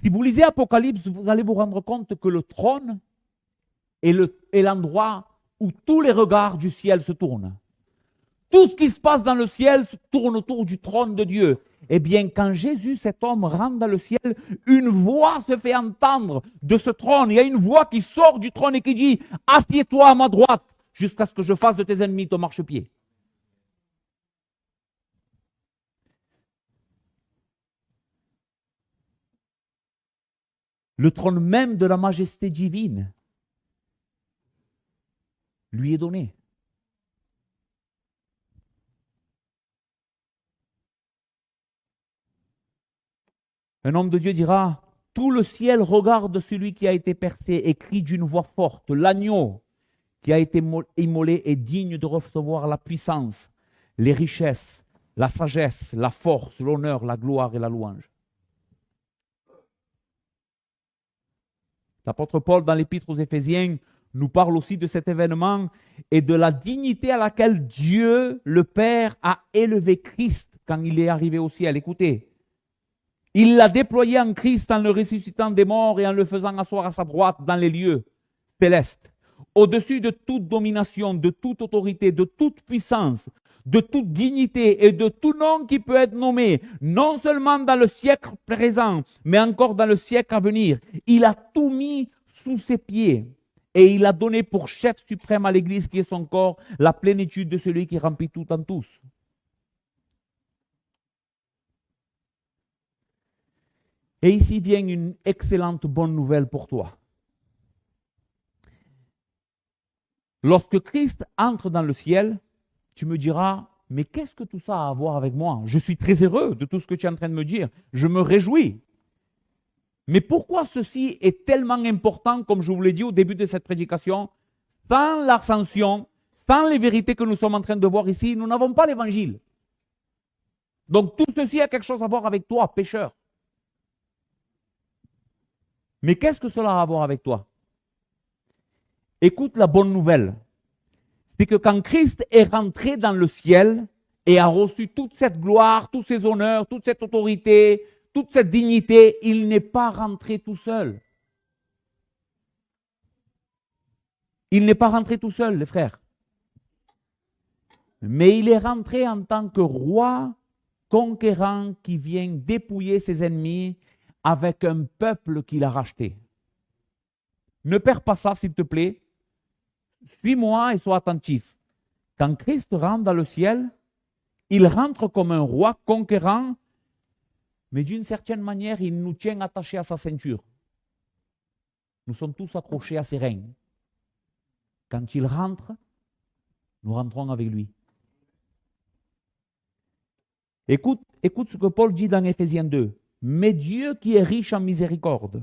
si vous lisez Apocalypse, vous allez vous rendre compte que le trône est l'endroit où tous les regards du ciel se tournent. Tout ce qui se passe dans le ciel se tourne autour du trône de Dieu. Eh bien, quand Jésus, cet homme, rentre dans le ciel, une voix se fait entendre de ce trône. Il y a une voix qui sort du trône et qui dit « Assieds-toi à ma droite jusqu'à ce que je fasse de tes ennemis ton marchepied. » Le trône même de la majesté divine lui est donné. Un homme de Dieu dira, tout le ciel regarde celui qui a été percé et crie d'une voix forte, l'agneau qui a été immolé est digne de recevoir la puissance, les richesses, la sagesse, la force, l'honneur, la gloire et la louange. L'apôtre Paul, dans l'épître aux Éphésiens, nous parle aussi de cet événement et de la dignité à laquelle Dieu, le Père, a élevé Christ quand il est arrivé au ciel. Écoutez, il l'a déployé en Christ en le ressuscitant des morts et en le faisant asseoir à sa droite dans les lieux célestes, au-dessus de toute domination, de toute autorité, de toute puissance, de toute dignité et de tout nom qui peut être nommé, non seulement dans le siècle présent, mais encore dans le siècle à venir. Il a tout mis sous ses pieds et il a donné pour chef suprême à l'Église qui est son corps la plénitude de celui qui remplit tout en tous. Et ici vient une excellente bonne nouvelle pour toi. Lorsque Christ entre dans le ciel, tu me diras, mais qu'est-ce que tout ça a à voir avec moi? Je suis très heureux de tout ce que tu es en train de me dire. Je me réjouis. Mais pourquoi ceci est tellement important, comme je vous l'ai dit au début de cette prédication? Sans l'ascension, sans les vérités que nous sommes en train de voir ici, nous n'avons pas l'évangile. Donc tout ceci a quelque chose à voir avec toi, pécheur. Mais qu'est-ce que cela a à voir avec toi? Écoute la bonne nouvelle. C'est que quand Christ est rentré dans le ciel et a reçu toute cette gloire, tous ces honneurs, toute cette autorité, toute cette dignité, il n'est pas rentré tout seul. Il n'est pas rentré tout seul, les frères. Mais il est rentré en tant que roi conquérant qui vient dépouiller ses ennemis avec un peuple qu'il a racheté. Ne perds pas ça, s'il te plaît. Suis-moi et sois attentif. Quand Christ rentre dans le ciel, il rentre comme un roi conquérant, mais d'une certaine manière, il nous tient attachés à sa ceinture. Nous sommes tous accrochés à ses règnes. Quand il rentre, nous rentrons avec lui. Écoute ce que Paul dit dans Éphésiens 2. Mais Dieu qui est riche en miséricorde,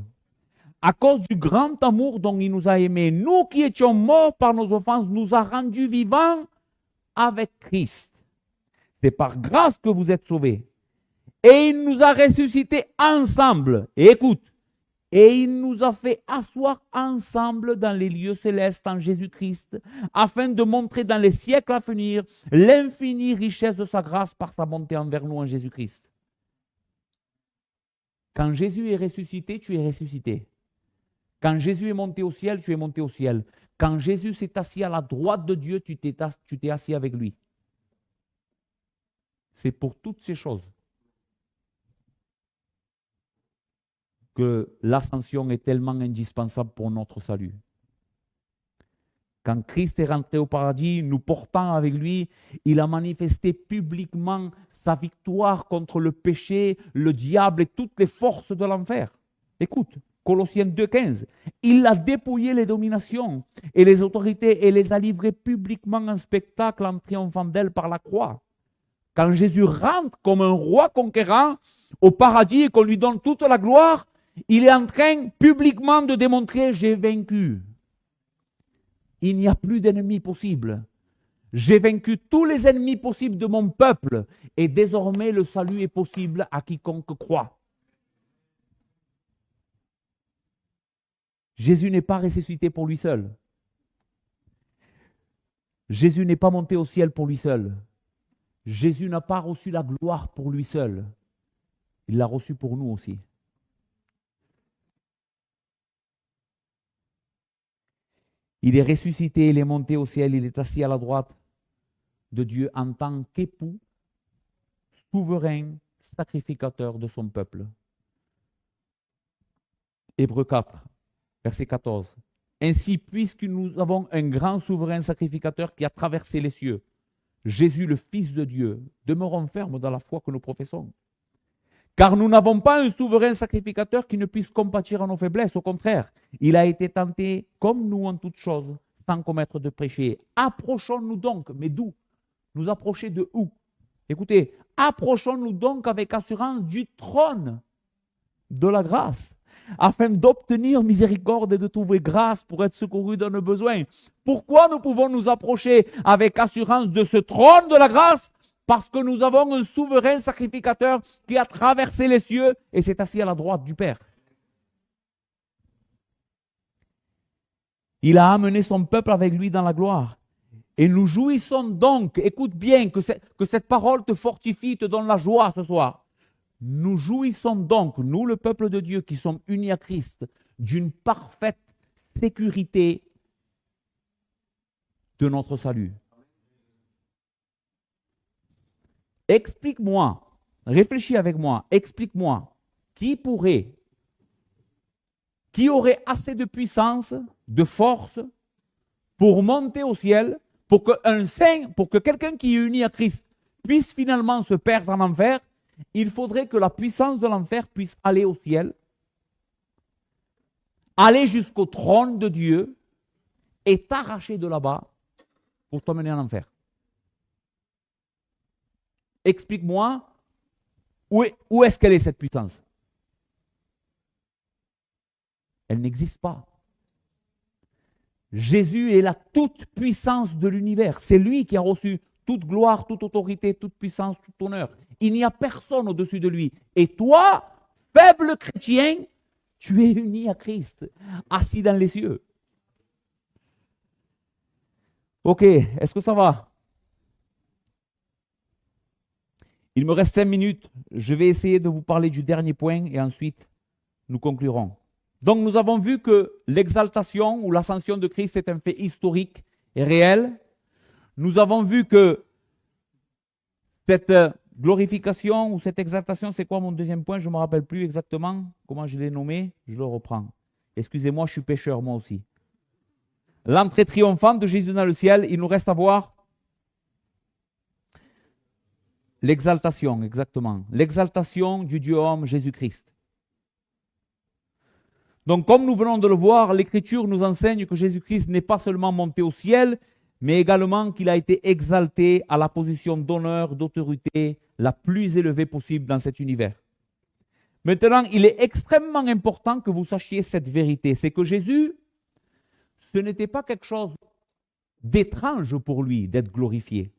à cause du grand amour dont il nous a aimés, nous qui étions morts par nos offenses, nous a rendus vivants avec Christ. C'est par grâce que vous êtes sauvés. Et il nous a ressuscités ensemble. Et écoute, et il nous a fait asseoir ensemble dans les lieux célestes en Jésus-Christ, afin de montrer dans les siècles à venir l'infinie richesse de sa grâce par sa bonté envers nous en Jésus-Christ. Quand Jésus est ressuscité, tu es ressuscité. Quand Jésus est monté au ciel, tu es monté au ciel. Quand Jésus s'est assis à la droite de Dieu, tu t'es assis avec lui. C'est pour toutes ces choses que l'ascension est tellement indispensable pour notre salut. Quand Christ est rentré au paradis, nous portant avec lui, il a manifesté publiquement sa victoire contre le péché, le diable et toutes les forces de l'enfer. Écoute, Colossiens 2,15. Il a dépouillé les dominations et les autorités et les a livrées publiquement en spectacle en triomphant d'elles par la croix. Quand Jésus rentre comme un roi conquérant au paradis et qu'on lui donne toute la gloire, il est en train publiquement de démontrer « j'ai vaincu ». Il n'y a plus d'ennemis possibles. J'ai vaincu tous les ennemis possibles de mon peuple et désormais le salut est possible à quiconque croit. Jésus n'est pas ressuscité pour lui seul. Jésus n'est pas monté au ciel pour lui seul. Jésus n'a pas reçu la gloire pour lui seul. Il l'a reçue pour nous aussi. Il est ressuscité, il est monté au ciel, il est assis à la droite de Dieu en tant qu'époux, souverain, sacrificateur de son peuple. Hébreux 4, verset 14. Ainsi, puisque nous avons un grand souverain sacrificateur qui a traversé les cieux, Jésus le Fils de Dieu, demeurons fermes dans la foi que nous professons. Car nous n'avons pas un souverain sacrificateur qui ne puisse compatir à nos faiblesses. Au contraire, il a été tenté comme nous en toutes choses, sans commettre de péché. Approchons-nous donc, mais d'où? Nous approcher de où? Écoutez, approchons-nous donc avec assurance du trône de la grâce, afin d'obtenir miséricorde et de trouver grâce pour être secourus dans nos besoins. Pourquoi nous pouvons nous approcher avec assurance de ce trône de la grâce? Parce que nous avons un souverain sacrificateur qui a traversé les cieux et s'est assis à la droite du Père. Il a amené son peuple avec lui dans la gloire. Et nous jouissons donc, écoute bien, que cette parole te fortifie, te donne la joie ce soir. Nous jouissons donc, nous le peuple de Dieu qui sommes unis à Christ, d'une parfaite sécurité de notre salut. Explique-moi, réfléchis avec moi, explique-moi, qui aurait assez de puissance, de force, pour monter au ciel, pour que quelqu'un qui est uni à Christ puisse finalement se perdre en enfer. Il faudrait que la puissance de l'enfer puisse aller au ciel, aller jusqu'au trône de Dieu et t'arracher de là-bas pour t'emmener en enfer. Explique-moi où est-ce qu'elle est cette puissance? Elle n'existe pas. Jésus est la toute puissance de l'univers. C'est lui qui a reçu toute gloire, toute autorité, toute puissance, tout honneur. Il n'y a personne au-dessus de lui. Et toi, faible chrétien, tu es uni à Christ, assis dans les cieux. Ok, est-ce que ça va? Il me reste 5 minutes. Je vais essayer de vous parler du dernier point et ensuite nous conclurons. Donc nous avons vu que l'exaltation ou l'ascension de Christ est un fait historique et réel. Nous avons vu que cette glorification ou cette exaltation, c'est quoi mon deuxième point? Je ne me rappelle plus exactement comment je l'ai nommé. Je le reprends. Excusez-moi, je suis pécheur moi aussi. L'entrée triomphante de Jésus dans le ciel, il nous reste à voir l'exaltation, exactement. L'exaltation du Dieu homme Jésus-Christ. Donc, comme nous venons de le voir, l'Écriture nous enseigne que Jésus-Christ n'est pas seulement monté au ciel, mais également qu'il a été exalté à la position d'honneur, d'autorité la plus élevée possible dans cet univers. Maintenant, il est extrêmement important que vous sachiez cette vérité. C'est que Jésus, ce n'était pas quelque chose d'étrange pour lui d'être glorifié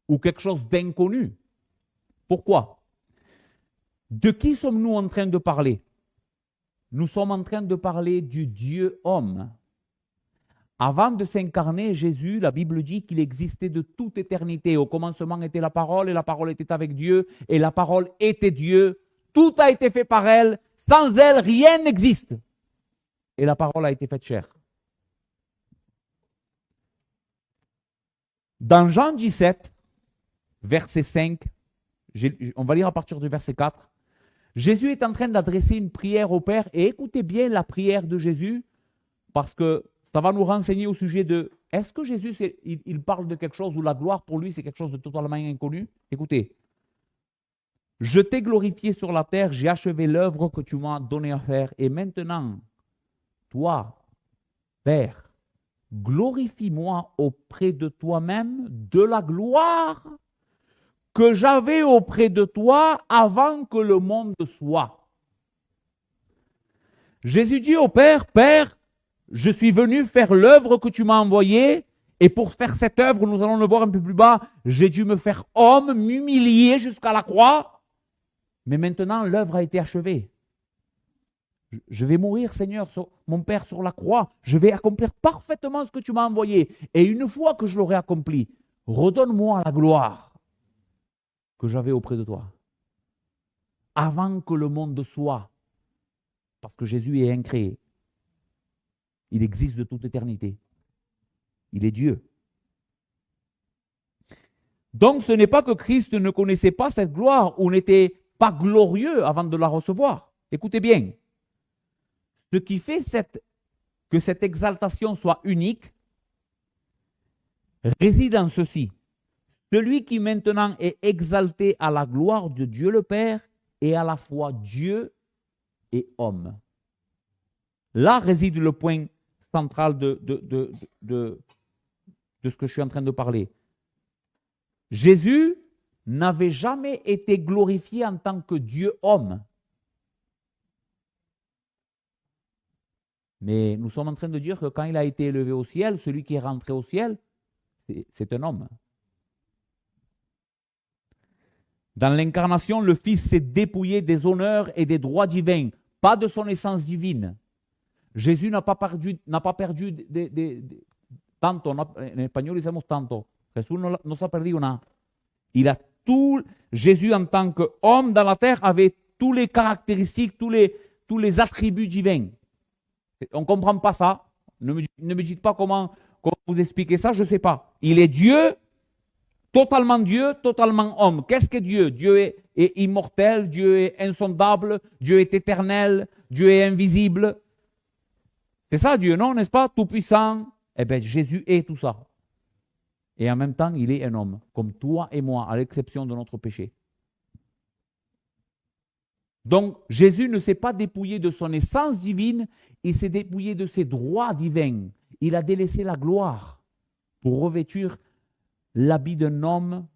ou quelque chose d'inconnu. Pourquoi? De qui sommes-nous en train de parler? Nous sommes en train de parler du Dieu homme. Avant de s'incarner, Jésus, la Bible dit qu'il existait de toute éternité. Au commencement était la parole, et la parole était avec Dieu, et la parole était Dieu. Tout a été fait par elle. Sans elle, rien n'existe. et la parole a été faite chair. Dans Jean 17, verset 5, on va lire à partir du verset 4, Jésus est en train d'adresser une prière au Père, et écoutez bien la prière de Jésus, parce que ça va nous renseigner au sujet de, est-ce que Jésus, il parle de quelque chose où la gloire pour lui, c'est quelque chose de totalement inconnu? Écoutez, je t'ai glorifié sur la terre, j'ai achevé l'œuvre que tu m'as donné à faire, et maintenant, toi, Père, glorifie-moi auprès de toi-même de la gloire que j'avais auprès de toi avant que le monde soit. Jésus dit au Père, Père, je suis venu faire l'œuvre que tu m'as envoyée, et pour faire cette œuvre, nous allons le voir un peu plus bas, j'ai dû me faire homme, m'humilier jusqu'à la croix, mais maintenant l'œuvre a été achevée. Je vais mourir, Seigneur, mon Père, sur la croix. Je vais accomplir parfaitement ce que tu m'as envoyé. Et une fois que je l'aurai accompli, redonne-moi la gloire que j'avais auprès de toi. Avant que le monde soit. Parce que Jésus est incréé. Il existe de toute éternité. Il est Dieu. Donc ce n'est pas que Christ ne connaissait pas cette gloire ou n'était pas glorieux avant de la recevoir. Écoutez bien. Ce qui fait que cette exaltation soit unique réside en ceci. Celui qui maintenant est exalté à la gloire de Dieu le Père est à la fois Dieu et homme. Là réside le point central de ce que je suis en train de parler. Jésus n'avait jamais été glorifié en tant que Dieu homme. Mais nous sommes en train de dire que quand il a été élevé au ciel, celui qui est rentré au ciel, c'est un homme. Dans l'incarnation, le Fils s'est dépouillé des honneurs et des droits divins, pas de son essence divine. Jésus n'a pas perdu tanto, en espagnol decimos tanto. Jesús no se ha perdido nada. Jésus en tant qu'homme dans la terre avait toutes les caractéristiques, tous les attributs divins. On ne comprend pas ça. Ne me dites pas comment vous expliquer ça, je ne sais pas. Il est Dieu, totalement homme. Qu'est-ce que Dieu? Dieu est immortel, Dieu est insondable, Dieu est éternel, Dieu est invisible. C'est ça Dieu, non, n'est-ce pas? Tout-puissant. Eh bien, Jésus est tout ça. Et en même temps, il est un homme, comme toi et moi, à l'exception de notre péché. Donc, Jésus ne s'est pas dépouillé de son essence divine, il s'est dépouillé de ses droits divins. Il a délaissé la gloire pour revêtir l'habit d'un homme,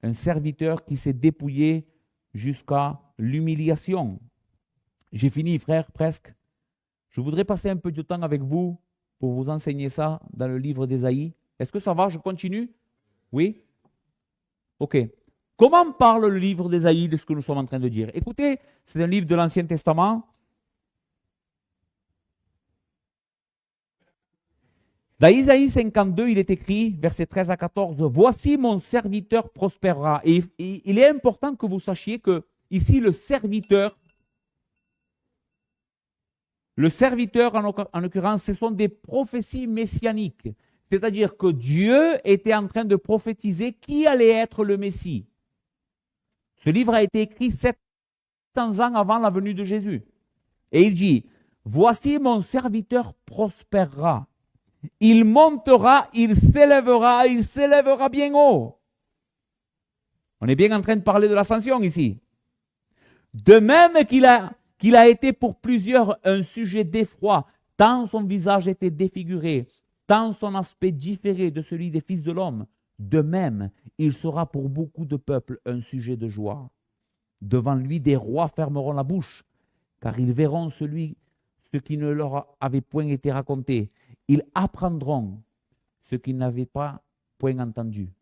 un serviteur qui s'est dépouillé jusqu'à l'humiliation. J'ai fini, frère, presque. Je voudrais passer un peu de temps avec vous pour vous enseigner ça dans le livre d'Ésaïe. Est-ce que ça va? Je continue? Oui? Ok. Comment parle le livre d'Ésaïe de ce que nous sommes en train de dire? Écoutez, c'est un livre de l'Ancien Testament. Dans Isaïe 52, il est écrit, versets 13 à 14, « Voici mon serviteur prospérera ». Et il est important que vous sachiez que ici, le serviteur en l'occurrence, ce sont des prophéties messianiques. C'est-à-dire que Dieu était en train de prophétiser qui allait être le Messie. Ce livre a été écrit 700 ans avant la venue de Jésus. Et il dit, « Voici mon serviteur prospérera. Il montera, il s'élèvera bien haut. » On est bien en train de parler de l'ascension ici. De même qu'il a été pour plusieurs un sujet d'effroi, tant son visage était défiguré, tant son aspect différé de celui des fils de l'homme. De même, il sera pour beaucoup de peuples un sujet de joie. Devant lui, des rois fermeront la bouche, car ils verront ce qui ne leur avait point été raconté. Ils apprendront ce qu'ils n'avaient pas point entendu.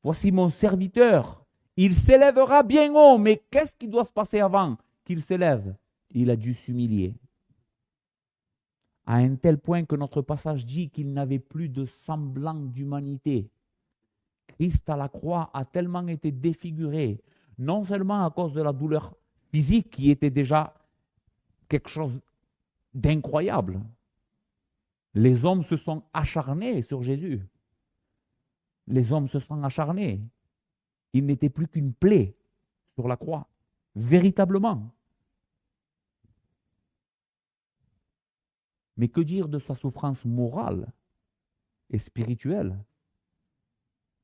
Voici mon serviteur, il s'élèvera bien haut, mais qu'est-ce qui doit se passer avant qu'il s'élève? Il a dû s'humilier. À un tel point que notre passage dit qu'il n'avait plus de semblant d'humanité. Christ à la croix a tellement été défiguré, non seulement à cause de la douleur physique qui était déjà quelque chose d'incroyable. Les hommes se sont acharnés sur Jésus. Les hommes se sont acharnés. Il n'était plus qu'une plaie sur la croix, véritablement. Mais que dire de sa souffrance morale et spirituelle?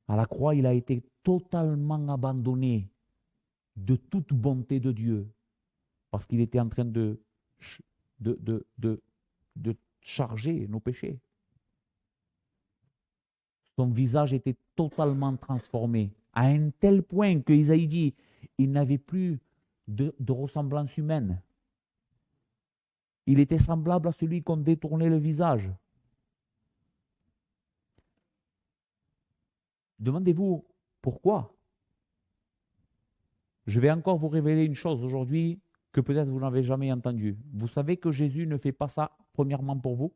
À la croix, il a été totalement abandonné de toute bonté de Dieu parce qu'il était en train de charger nos péchés. Son visage était totalement transformé à un tel point que Isaïe dit il n'avait plus de ressemblance humaine. Il était semblable à celui qu'on détournait le visage. Demandez-vous pourquoi. Je vais encore vous révéler une chose aujourd'hui que peut-être vous n'avez jamais entendue. Vous savez que Jésus ne fait pas ça premièrement pour vous?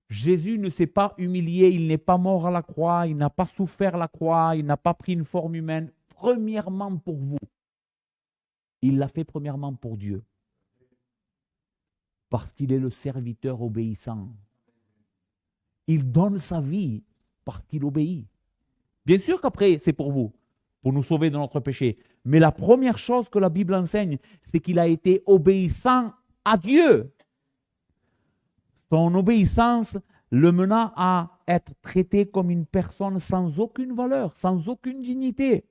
Jésus ne s'est pas humilié, il n'est pas mort à la croix, il n'a pas souffert la croix, il n'a pas pris une forme humaine. Premièrement pour vous. Il l'a fait premièrement pour Dieu. Parce qu'il est le serviteur obéissant. Il donne sa vie parce qu'il obéit. Bien sûr qu'après, c'est pour vous, pour nous sauver de notre péché. Mais la première chose que la Bible enseigne, c'est qu'il a été obéissant à Dieu. Son obéissance le mena à être traité comme une personne sans aucune valeur, sans aucune dignité.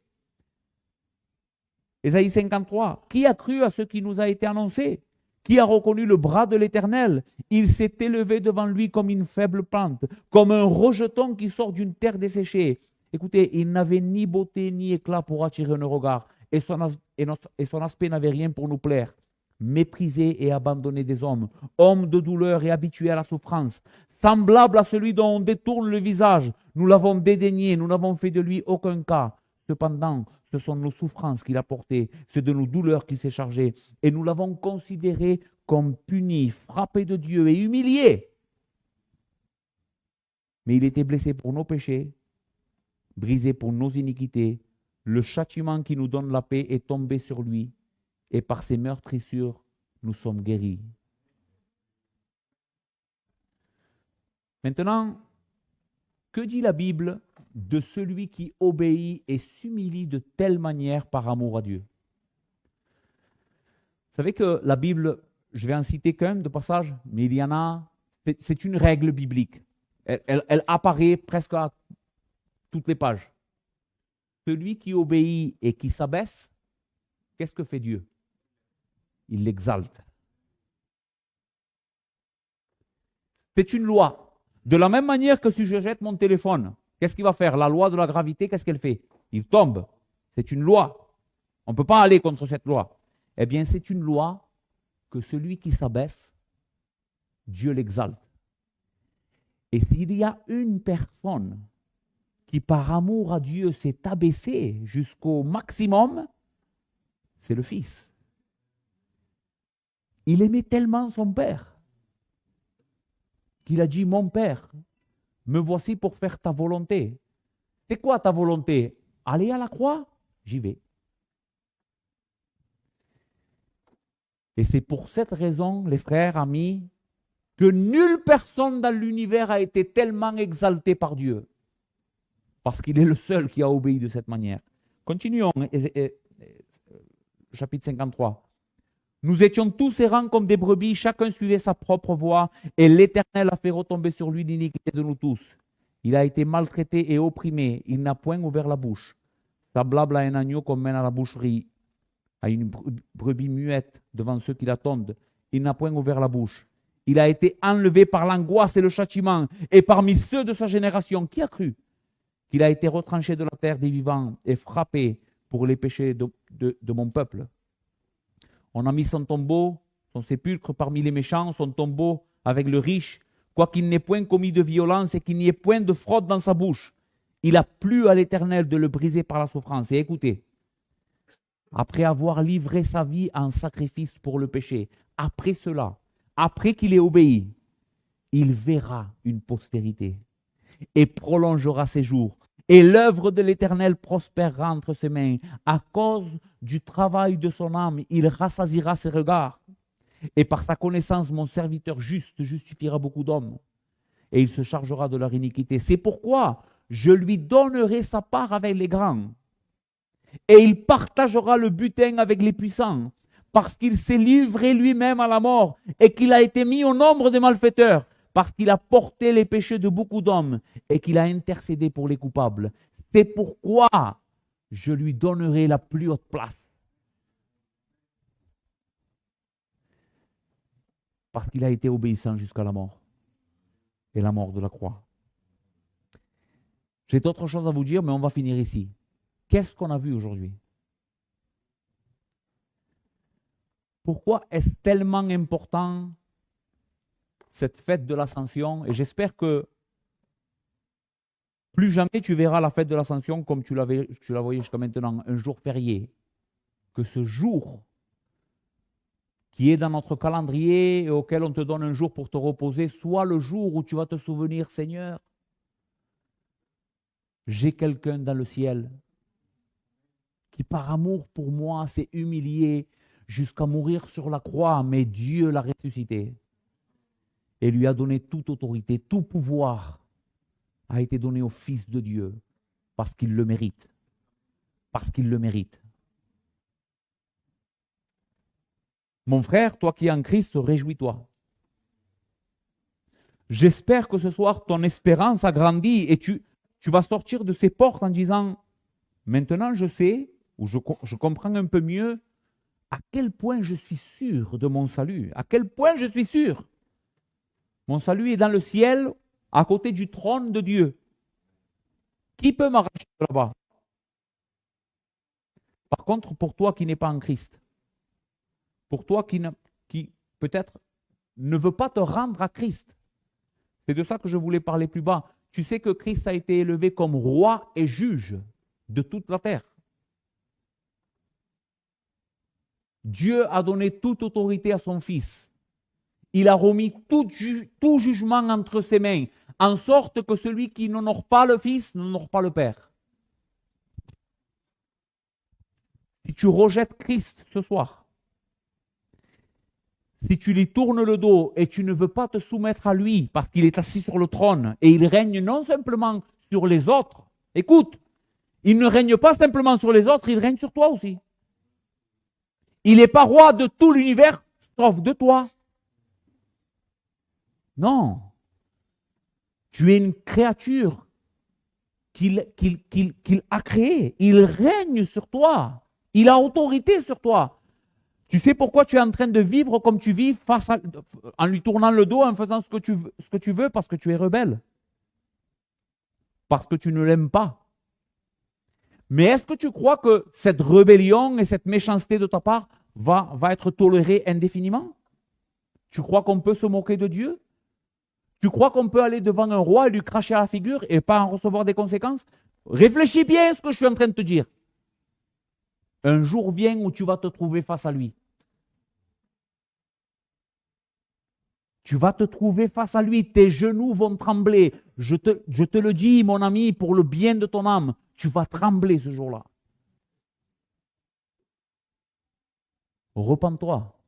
Ésaïe 53, qui a cru à ce qui nous a été annoncé? Qui a reconnu le bras de l'Éternel? Il s'est élevé devant lui comme une faible plante, comme un rejeton qui sort d'une terre desséchée. Écoutez, il n'avait ni beauté ni éclat pour attirer nos regards, et son aspect n'avait rien pour nous plaire. Méprisé et abandonné des hommes, homme de douleur et habitué à la souffrance, semblable à celui dont on détourne le visage, nous l'avons dédaigné, nous n'avons fait de lui aucun cas. Cependant, ce sont nos souffrances qu'il a portées, c'est de nos douleurs qu'il s'est chargé, et nous l'avons considéré comme puni, frappé de Dieu et humilié. Mais il était blessé pour nos péchés, brisé pour nos iniquités. Le châtiment qui nous donne la paix est tombé sur lui, et par ses meurtrissures, nous sommes guéris. Maintenant, que dit la Bible de celui qui obéit et s'humilie de telle manière par amour à Dieu? Vous savez que la Bible, je vais en citer quand même de passages, mais il y en a, c'est une règle biblique. Elle apparaît presque à toutes les pages. Celui qui obéit et qui s'abaisse, qu'est-ce que fait Dieu? Il l'exalte. C'est une loi. De la même manière que si je jette mon téléphone, qu'est-ce qu'il va faire? La loi de la gravité, qu'est-ce qu'elle fait? Il tombe. C'est une loi. On ne peut pas aller contre cette loi. Eh bien, c'est une loi que celui qui s'abaisse, Dieu l'exalte. Et s'il y a une personne qui, par amour à Dieu, s'est abaissée jusqu'au maximum, c'est le Fils. Il aimait tellement son Père qu'il a dit, mon Père, me voici pour faire ta volonté. C'est quoi ta volonté? Aller à la croix? J'y vais. Et c'est pour cette raison, les frères, amis, que nulle personne dans l'univers a été tellement exaltée par Dieu. Parce qu'il est le seul qui a obéi de cette manière. Continuons, chapitre 53. Nous étions tous errants comme des brebis, chacun suivait sa propre voie, et l'Éternel a fait retomber sur lui l'iniquité de nous tous. Il a été maltraité et opprimé, il n'a point ouvert la bouche. Semblable à un agneau qu'on mène à la boucherie, à une brebis muette devant ceux qui l'attendent, il n'a point ouvert la bouche. Il a été enlevé par l'angoisse et le châtiment, et parmi ceux de sa génération, qui a cru qu'il a été retranché de la terre des vivants et frappé pour les péchés de mon peuple? On a mis son tombeau, son sépulcre parmi les méchants, son tombeau avec le riche, quoiqu'il n'ait point commis de violence et qu'il n'y ait point de fraude dans sa bouche. Il a plu à l'Éternel de le briser par la souffrance. Et écoutez, après avoir livré sa vie en sacrifice pour le péché, après cela, après qu'il ait obéi, il verra une postérité et prolongera ses jours Et l'œuvre de l'Éternel prospérera entre ses mains. À cause du travail de son âme, il rassasiera ses regards. Et par sa connaissance, mon serviteur juste justifiera beaucoup d'hommes. Et il se chargera de leur iniquité. C'est pourquoi je lui donnerai sa part avec les grands. Et il partagera le butin avec les puissants, parce qu'il s'est livré lui-même à la mort et qu'il a été mis au nombre des malfaiteurs, parce qu'il a porté les péchés de beaucoup d'hommes et qu'il a intercédé pour les coupables. C'est pourquoi je lui donnerai la plus haute place. Parce qu'il a été obéissant jusqu'à la mort et la mort de la croix. J'ai d'autres choses à vous dire, mais on va finir ici. Qu'est-ce qu'on a vu aujourd'hui? Pourquoi est-ce tellement important cette fête de l'Ascension? Et j'espère que plus jamais tu verras la fête de l'Ascension comme tu la voyais jusqu'à maintenant, un jour férié. Que ce jour qui est dans notre calendrier et auquel on te donne un jour pour te reposer, soit le jour où tu vas te souvenir, Seigneur, j'ai quelqu'un dans le ciel qui par amour pour moi s'est humilié jusqu'à mourir sur la croix, mais Dieu l'a ressuscité et lui a donné toute autorité, tout pouvoir a été donné au Fils de Dieu parce qu'il le mérite. Parce qu'il le mérite. Mon frère, toi qui es en Christ, réjouis-toi. J'espère que ce soir, ton espérance a grandi et tu vas sortir de ces portes en disant, maintenant je sais, ou je comprends un peu mieux, à quel point je suis sûr de mon salut. À quel point je suis sûr. Mon salut est dans le ciel, à côté du trône de Dieu. Qui peut m'arracher de là-bas? Par contre, pour toi qui n'es pas en Christ, pour toi qui peut-être ne veut pas te rendre à Christ, c'est de ça que je voulais parler plus bas. Tu sais que Christ a été élevé comme roi et juge de toute la terre. Dieu a donné toute autorité à son Fils. Il a remis tout jugement entre ses mains, en sorte que celui qui n'honore pas le Fils n'honore pas le Père. Si tu rejettes Christ ce soir, si tu lui tournes le dos et tu ne veux pas te soumettre à lui parce qu'il est assis sur le trône et il règne non simplement sur les autres, écoute, il ne règne pas simplement sur les autres, il règne sur toi aussi. Il n'est pas roi de tout l'univers, sauf de toi. Non. Tu es une créature qu'il a créée. Il règne sur toi. Il a autorité sur toi. Tu sais pourquoi tu es en train de vivre comme tu vis en lui tournant le dos, en faisant ce que tu veux, parce que tu es rebelle. Parce que tu ne l'aimes pas. Mais est-ce que tu crois que cette rébellion et cette méchanceté de ta part va être tolérée indéfiniment? Tu crois qu'on peut se moquer de Dieu? Tu crois qu'on peut aller devant un roi et lui cracher à la figure et pas en recevoir des conséquences? Réfléchis bien à ce que je suis en train de te dire. Un jour vient où tu vas te trouver face à lui. Tu vas te trouver face à lui, tes genoux vont trembler. Je te le dis, mon ami, pour le bien de ton âme, tu vas trembler ce jour-là. Repens-toi.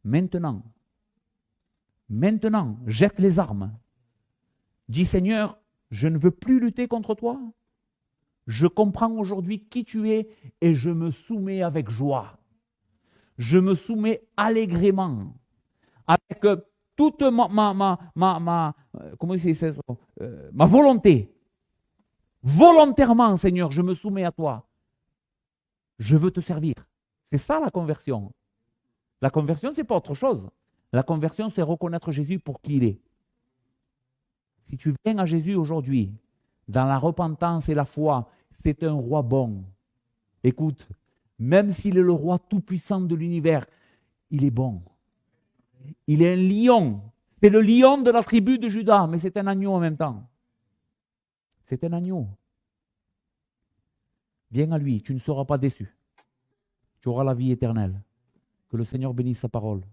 Maintenant. Maintenant, jette les armes. Dis, Seigneur, je ne veux plus lutter contre toi. Je comprends aujourd'hui qui tu es et je me soumets avec joie. Je me soumets allègrement, avec toute ma volonté. Volontairement, Seigneur, je me soumets à toi. Je veux te servir. C'est ça la conversion. La conversion, ce n'est pas autre chose. La conversion, c'est reconnaître Jésus pour qui il est. Si tu viens à Jésus aujourd'hui, dans la repentance et la foi, c'est un roi bon. Écoute, même s'il est le roi tout-puissant de l'univers, il est bon. Il est un lion. C'est le lion de la tribu de Juda, mais c'est un agneau en même temps. C'est un agneau. Viens à lui, tu ne seras pas déçu. Tu auras la vie éternelle. Que le Seigneur bénisse sa parole.